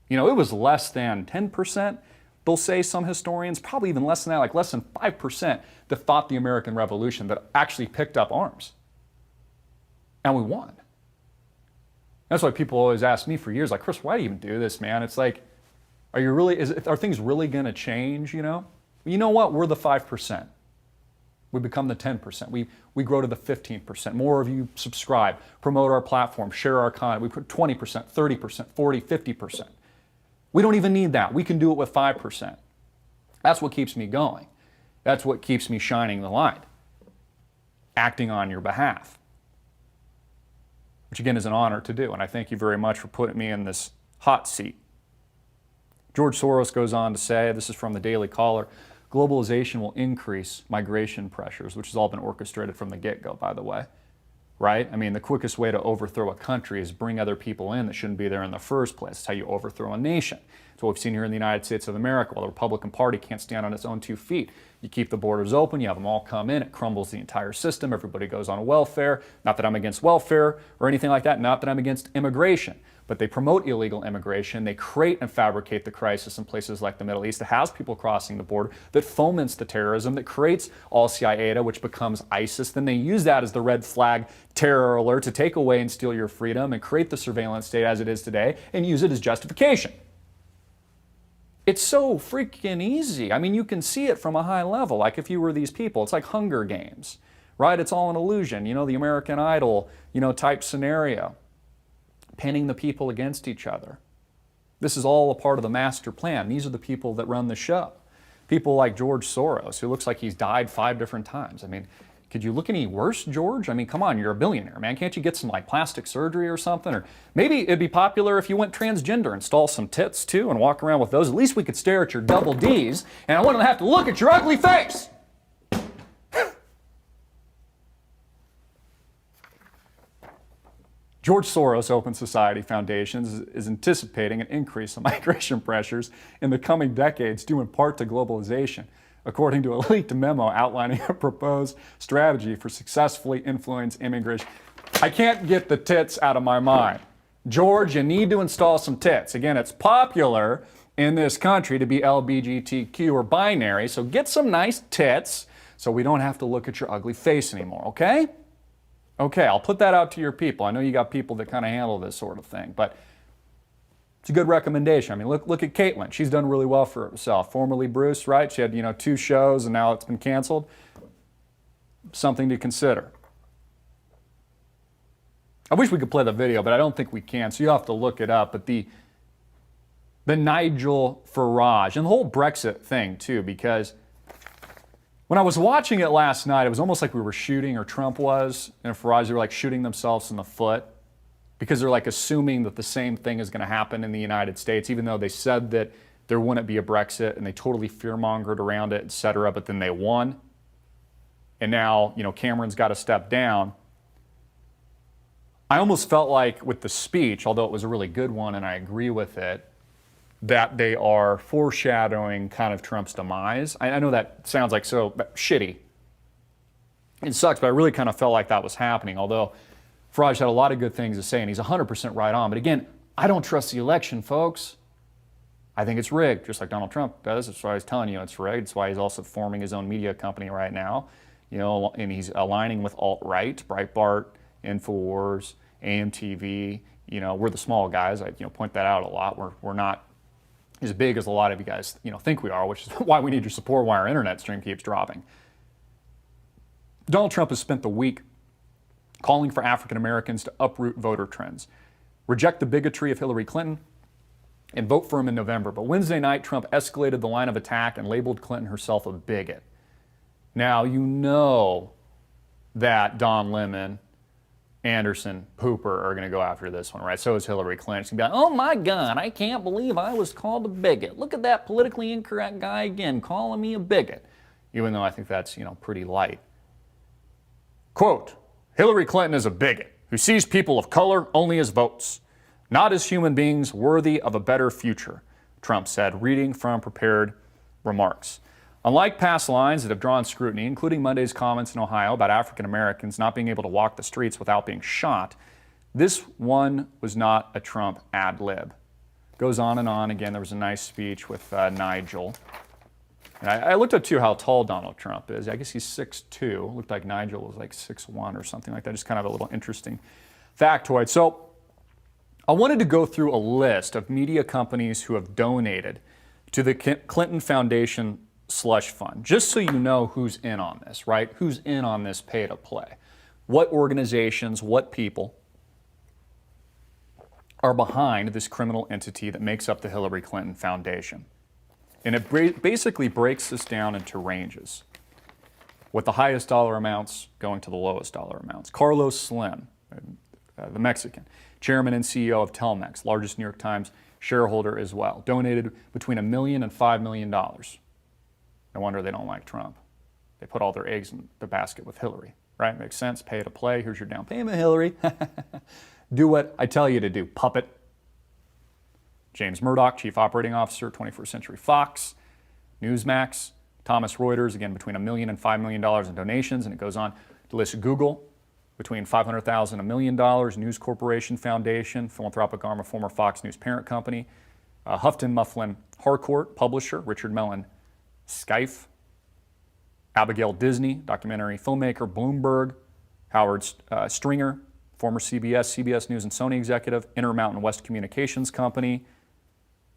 You know, it was less than 10%, they'll say, some historians, probably even less than that, like less than 5% that fought the American Revolution, that actually picked up arms. And we won. That's why people always ask me for years, like, Chris, why do you even do this, man? It's like, are things really going to change, you know? You know what? We're the 5%. We become the 10%. We grow to the 15%. More of you subscribe, promote our platform, share our content. We put 20%, 30%, 40, 50%. We don't even need that. We can do it with 5%. That's what keeps me going. That's what keeps me shining the light, acting on your behalf, which again is an honor to do. And I thank you very much for putting me in this hot seat. George Soros goes on to say, this is from the Daily Caller, globalization will increase migration pressures, which has all been orchestrated from the get-go, by the way. Right? I mean, the quickest way to overthrow a country is bring other people in that shouldn't be there in the first place. It's how you overthrow a nation. It's what we've seen here in the United States of America. While the Republican Party can't stand on its own 2 feet, you keep the borders open, you have them all come in, it crumbles the entire system, everybody goes on welfare. Not that I'm against welfare or anything like that, not that I'm against immigration. But they promote illegal immigration. They create and fabricate the crisis in places like the Middle East that has people crossing the border, that foments the terrorism, that creates Al-Qaeda, which becomes ISIS. Then they use that as the red flag terror alert to take away and steal your freedom and create the surveillance state as it is today and use it as justification. It's so freaking easy. I mean, you can see it from a high level. Like if you were these people, it's like Hunger Games, right? It's all an illusion. You know, the American Idol, type scenario. Pinning the people against each other. This is all a part of the master plan. These are the people that run the show. People like George Soros, who looks like he's died 5 different times. I mean, could you look any worse, George? I mean, come on, you're a billionaire, man. Can't you get some like plastic surgery or something? Or maybe it'd be popular if you went transgender, install some tits too, and walk around with those. At least we could stare at your double Ds, and I wouldn't have to look at your ugly face. George Soros Open Society Foundation is anticipating an increase in migration pressures in the coming decades due in part to globalization, according to a leaked memo outlining a proposed strategy for successfully influencing immigration. I can't get the tits out of my mind. George, you need to install some tits. Again, it's popular in this country to be LGBTQ or binary, so get some nice tits so we don't have to look at your ugly face anymore, okay? Okay, I'll put that out to your people. I know you got people that kind of handle this sort of thing, but it's a good recommendation. I mean, look at Caitlyn. She's done really well for herself. Formerly Bruce, right? She had, 2 shows and now it's been canceled. Something to consider. I wish we could play the video, but I don't think we can, so you'll have to look it up. But the Nigel Farage and the whole Brexit thing too, because when I was watching it last night, it was almost like we were shooting, or Trump was, and Farage, they were like shooting themselves in the foot because they're like assuming that the same thing is going to happen in the United States, even though they said that there wouldn't be a Brexit and they totally fear-mongered around it, etc. But then they won. And now, Cameron's got to step down. I almost felt like with the speech, although it was a really good one and I agree with it, that they are foreshadowing kind of Trump's demise. I know that sounds like so shitty. It sucks, but I really kind of felt like that was happening, although Farage had a lot of good things to say, and he's 100% right on. But again, I don't trust the election, folks. I think it's rigged, just like Donald Trump does. That's why he's telling you it's rigged. That's why he's also forming his own media company right now, and he's aligning with alt-right, Breitbart, InfoWars, AMTV. We're the small guys. I point that out a lot. We're not as big as a lot of you guys think we are, which is why we need your support, why our internet stream keeps dropping. Donald Trump has spent the week calling for African Americans to uproot voter trends, reject the bigotry of Hillary Clinton, and vote for him in November. But Wednesday night, Trump escalated the line of attack and labeled Clinton herself a bigot. Now, you know that Don Lemon, Anderson, Hooper are going to go after this one, right? So is Hillary Clinton. She's going to be like, oh my God, I can't believe I was called a bigot. Look at that politically incorrect guy again calling me a bigot, even though I think that's, pretty light. Quote, Hillary Clinton is a bigot who sees people of color only as votes, not as human beings worthy of a better future, Trump said, reading from prepared remarks. Unlike past lines that have drawn scrutiny, including Monday's comments in Ohio about African Americans not being able to walk the streets without being shot, this one was not a Trump ad lib. Goes on and on. Again, there was a nice speech with Nigel. And I looked up, too, how tall Donald Trump is. I guess he's 6'2". Looked like Nigel was like 6'1" or something like that. Just kind of a little interesting factoid. So I wanted to go through a list of media companies who have donated to the Clinton Foundation slush fund, just so you know who's in on this, right? Who's in on this pay to play? What organizations, what people are behind this criminal entity that makes up the Hillary Clinton Foundation? And it basically breaks this down into ranges, with the highest dollar amounts going to the lowest dollar amounts. Carlos Slim, the Mexican, chairman and CEO of Telmex, largest New York Times shareholder as well, donated between $1 million and $5 million. No wonder they don't like Trump. They put all their eggs in the basket with Hillary, right? Makes sense. Pay to play. Here's your down payment, Hillary. Do what I tell you to do, puppet. James Murdoch, Chief Operating Officer, 21st Century Fox, Newsmax, Thomas Reuters, again, between $1 million and $5 million in donations. And it goes on to list Google, between $500,000 and $1 million, News Corporation Foundation, philanthropic arm of former Fox News parent company, Houghton Mifflin Harcourt, publisher, Richard Mellon Scaife, Abigail Disney, documentary filmmaker, Bloomberg, Howard Stringer, former CBS News and Sony executive, Intermountain West Communications Company,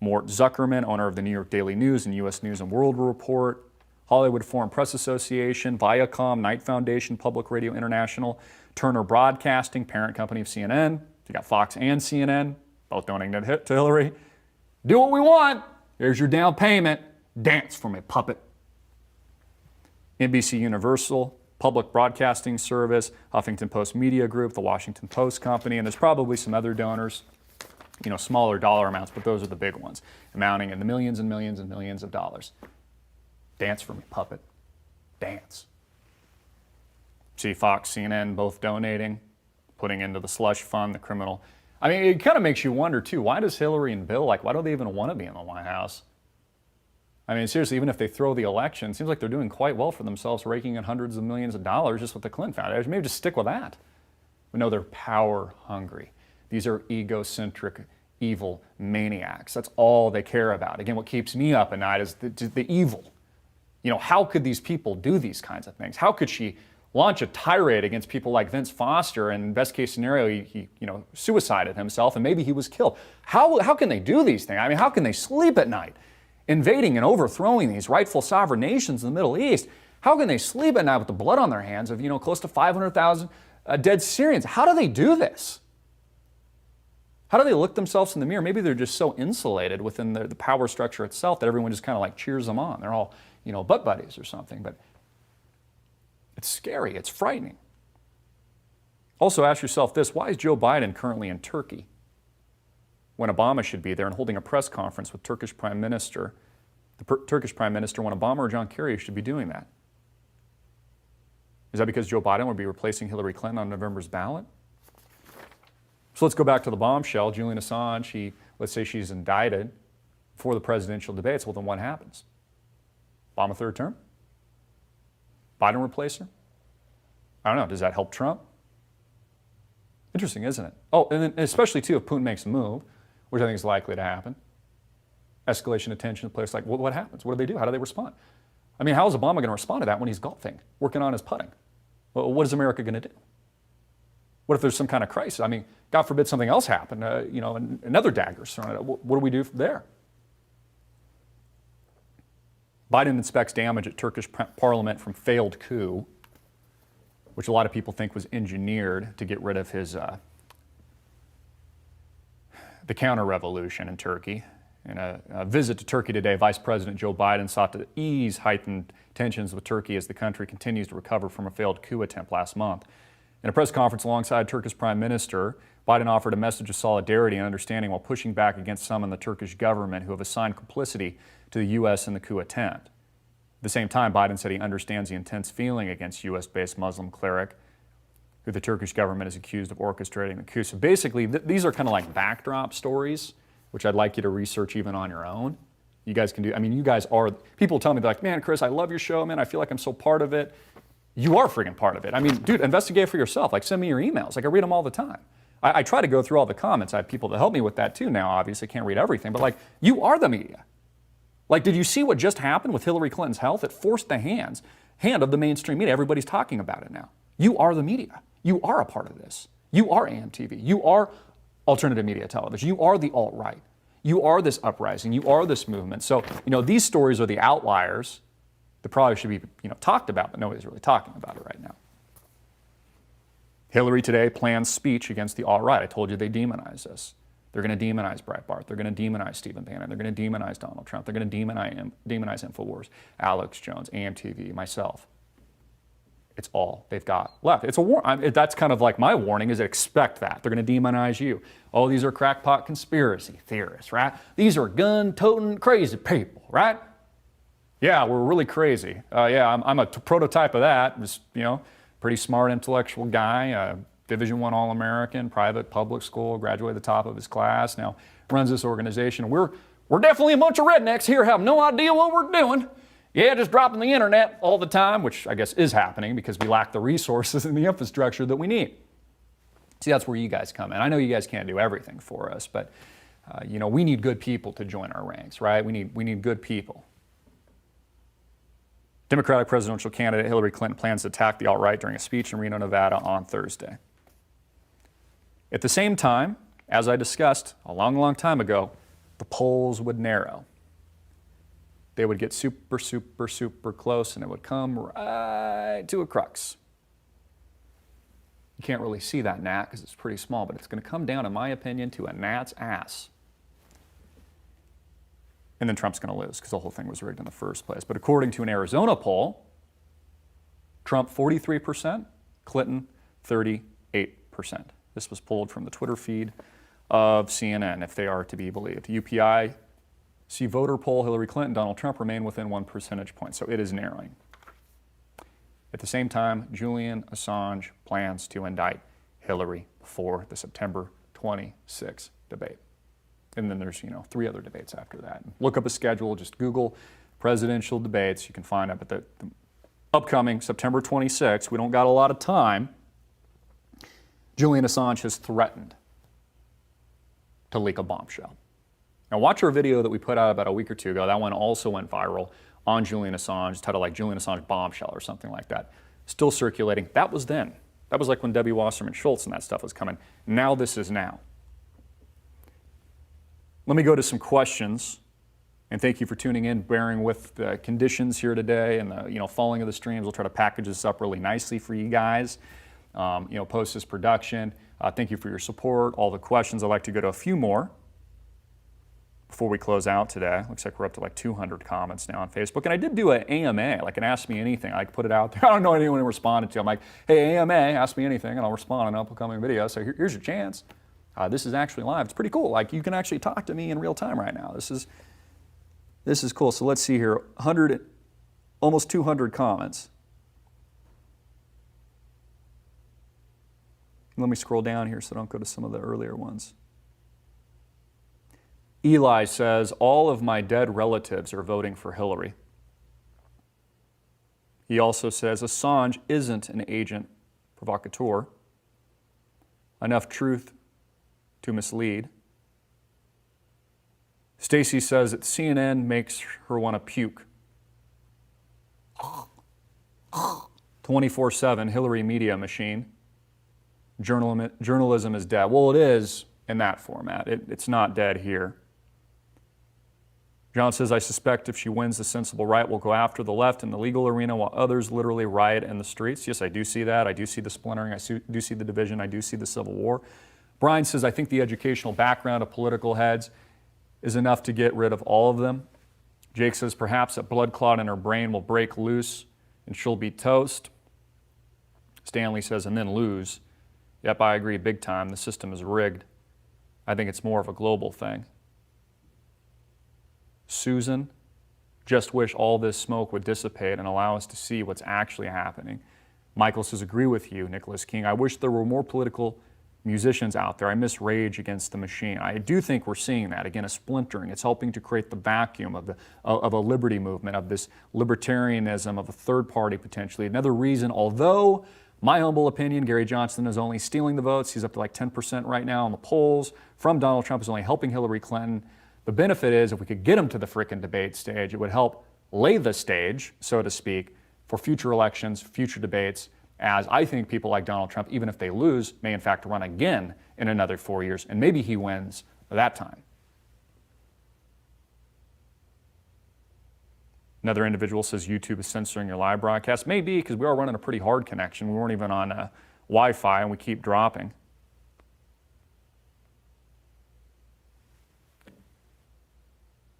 Mort Zuckerman, owner of the New York Daily News and U.S. News and World Report, Hollywood Foreign Press Association, Viacom, Knight Foundation, Public Radio International, Turner Broadcasting, parent company of CNN. You got Fox and CNN, both donating to Hillary. Do what we want. Here's your down payment. Dance for me, puppet. NBC Universal, Public Broadcasting Service, Huffington Post Media Group, the Washington Post Company, and there's probably some other donors, smaller dollar amounts, but those are the big ones, amounting in the millions and millions and millions of dollars. Dance for me, puppet. Dance. See Fox, CNN, both donating. putting into the slush fund, the criminal. I mean, it kind of makes you wonder, too, why does Hillary and Bill, why do they even want to be in the White House? I mean, seriously, even if they throw the election, it seems like they're doing quite well for themselves, raking in hundreds of millions of dollars just with the Clinton Foundation. Maybe just stick with that. But no, they're power hungry. These are egocentric, evil maniacs. That's all they care about. Again, what keeps me up at night is the evil. You know, how could these people do these kinds of things? How could she launch a tirade against people like Vince Foster, and best case scenario, he suicided himself and maybe he was killed? How can they do these things? I mean, how can they sleep at night? Invading and overthrowing these rightful sovereign nations in the Middle East. How can they sleep at night with the blood on their hands of, close to 500,000 dead Syrians? How do they do this? How do they look themselves in the mirror? Maybe they're just so insulated within the power structure itself that everyone just kind of like cheers them on. They're all, butt buddies or something. But it's scary. It's frightening. Also ask yourself this: why is Joe Biden currently in Turkey when Obama should be there and holding a press conference with Turkish Prime Minister? The Turkish Prime Minister, when Obama or John Kerry should be doing that. Is that because Joe Biden would be replacing Hillary Clinton on November's ballot? So let's go back to the bombshell. Julian Assange, let's say she's indicted for the presidential debates. Well, then what happens? Obama third term? Biden replace her? I don't know. Does that help Trump? Interesting, isn't it? Oh, and then especially, too, if Putin makes a move, which I think is likely to happen. Escalation of tension in a place like, what happens? What do they do? How do they respond? I mean, how is Obama going to respond to that when he's golfing, working on his putting? Well, what is America going to do? What if there's some kind of crisis? I mean, God forbid something else happened, another dagger's thrown at it. What do we do there? Biden inspects damage at Turkish parliament from failed coup, which a lot of people think was engineered to get rid of his the counter-revolution in Turkey. In a visit to Turkey today, Vice President Joe Biden sought to ease heightened tensions with Turkey as the country continues to recover from a failed coup attempt last month. In a press conference alongside Turkish Prime Minister, Biden offered a message of solidarity and understanding while pushing back against some in the Turkish government who have assigned complicity to the U.S. in the coup attempt. At the same time, Biden said he understands the intense feeling against U.S.-based Muslim cleric who the Turkish government is accused of orchestrating the coup. So basically, these are kind of like backdrop stories, which I'd like you to research even on your own. You guys can do, you guys are, people tell me, they're like, man, Chris, I love your show, man. I feel like I'm so part of it. You are friggin' part of it. Dude, investigate for yourself. Send me your emails. I read them all the time. I try to go through all the comments. I have people that help me with that too now. Obviously, can't read everything, but you are the media. Did you see what just happened with Hillary Clinton's health? It forced the hand of the mainstream media. Everybody's talking about it now. You are the media. You are a part of this. You are AMTV. You are alternative media television. You are the alt-right. You are this uprising. You are this movement. So, these stories are the outliers that probably should be, talked about, but nobody's really talking about it right now. Hillary today plans speech against the alt-right. I told you they demonize us. They're going to demonize Breitbart. They're going to demonize Stephen Bannon. They're going to demonize Donald Trump. They're going to demonize InfoWars, Alex Jones, AMTV, myself. It's all they've got left. It's a warning. That's kind of like my warning is expect that. They're going to demonize you. Oh, these are crackpot conspiracy theorists, right? These are gun-toting crazy people, right? Yeah, we're really crazy. I'm a prototype of that. Just, pretty smart intellectual guy, Division I All-American, private public school, graduated the top of his class, now runs this organization. We're definitely a bunch of rednecks here, have no idea what we're doing. Yeah, just dropping the internet all the time, which I guess is happening because we lack the resources and the infrastructure that we need. See, that's where you guys come in. I know you guys can't do everything for us, but we need good people to join our ranks, right? We need good people. Democratic presidential candidate Hillary Clinton plans to attack the alt-right during a speech in Reno, Nevada on Thursday. At the same time, as I discussed a long, long time ago, the polls would narrow. They would get super, super, super close, and it would come right to a crux. You can't really see that gnat because it's pretty small, but it's going to come down, in my opinion, to a gnat's ass. And then Trump's going to lose because the whole thing was rigged in the first place. But according to an Arizona poll, Trump 43%, Clinton 38%. This was pulled from the Twitter feed of CNN, if they are to be believed. UPI see voter poll, Hillary Clinton, Donald Trump remain within 1 percentage point, so it is narrowing. At the same time, Julian Assange plans to indict Hillary before the September 26th debate. And then there's, 3 other debates after that. Look up a schedule, just Google presidential debates. You can find out, but the upcoming September 26th, we don't got a lot of time. Julian Assange has threatened to leak a bombshell. Now watch our video that we put out about a week or 2 ago. That one also went viral on Julian Assange, titled like Julian Assange bombshell or something like that. Still circulating. That was then. That was like when Debbie Wasserman Schultz and that stuff was coming. Now this is now. Let me go to some questions, and thank you for tuning in, bearing with the conditions here today and the falling of the streams. We'll try to package this up really nicely for you guys. Post this production. Thank you for your support, all the questions. I'd like to go to a few more before we close out today. Looks like we're up to like 200 comments now on Facebook. And I did do an AMA, like an Ask Me Anything. I put it out there. I don't know anyone who responded to. I'm like, hey, AMA, ask me anything, and I'll respond in an upcoming video. So here's your chance. This is actually live. It's pretty cool. Like, you can actually talk to me in real time right now. This is cool. So let's see here. Almost 200 comments. Let me scroll down here so I don't go to some of the earlier ones. Eli says, all of my dead relatives are voting for Hillary. He also says, Assange isn't an agent provocateur. Enough truth to mislead. Stacy says that CNN makes her want to puke. 24/7 Hillary media machine. Journalism is dead. Well, it is in that format. It's not dead here. John says, I suspect if she wins, the sensible right will go after the left in the legal arena while others literally riot in the streets. Yes, I do see that. I do see the splintering. I do see the division. I do see the civil war. Brian says, I think the educational background of political heads is enough to get rid of all of them. Jake says, perhaps a blood clot in her brain will break loose and she'll be toast. Stanley says, and then lose. Yep, I agree big time. The system is rigged. I think it's more of a global thing. Susan, just wish all this smoke would dissipate and allow us to see what's actually happening. Michael says, agree with you, Nicholas King. I wish there were more political musicians out there. I miss Rage Against the Machine. I do think we're seeing that. Again, a splintering. It's helping to create the vacuum of a liberty movement, of this libertarianism, of a third party potentially. Another reason, although my humble opinion, Gary Johnson is only stealing the votes. He's up to like 10% right now on the polls from Donald Trump, is only helping Hillary Clinton. The benefit is if we could get him to the frickin' debate stage, it would help lay the stage, so to speak, for future elections, future debates, as I think people like Donald Trump, even if they lose, may in fact run again in another 4 years, and maybe he wins that time. Another individual says YouTube is censoring your live broadcast. Maybe, because we are running a pretty hard connection. We weren't even on Wi-Fi, and we keep dropping.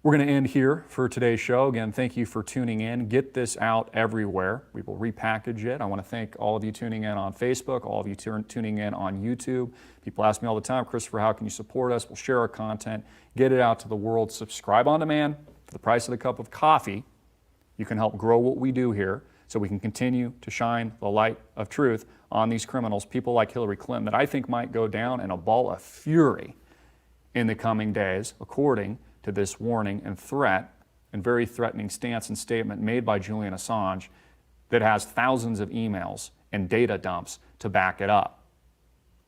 We're going to end here for today's show. Again, thank you for tuning in. Get this out everywhere. We will repackage it. I want to thank all of you tuning in on Facebook, all of you tuning in on YouTube. People ask me all the time, Christopher, how can you support us? We'll share our content, get it out to the world. Subscribe on demand for the price of a cup of coffee. You can help grow what we do here so we can continue to shine the light of truth on these criminals, people like Hillary Clinton, that I think might go down in a ball of fury in the coming days, according to this warning and threat and very threatening stance and statement made by Julian Assange that has thousands of emails and data dumps to back it up.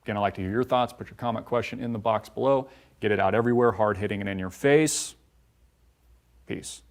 Again, I'd like to hear your thoughts. Put your comment question in the box below. Get it out everywhere, hard-hitting and in your face. Peace.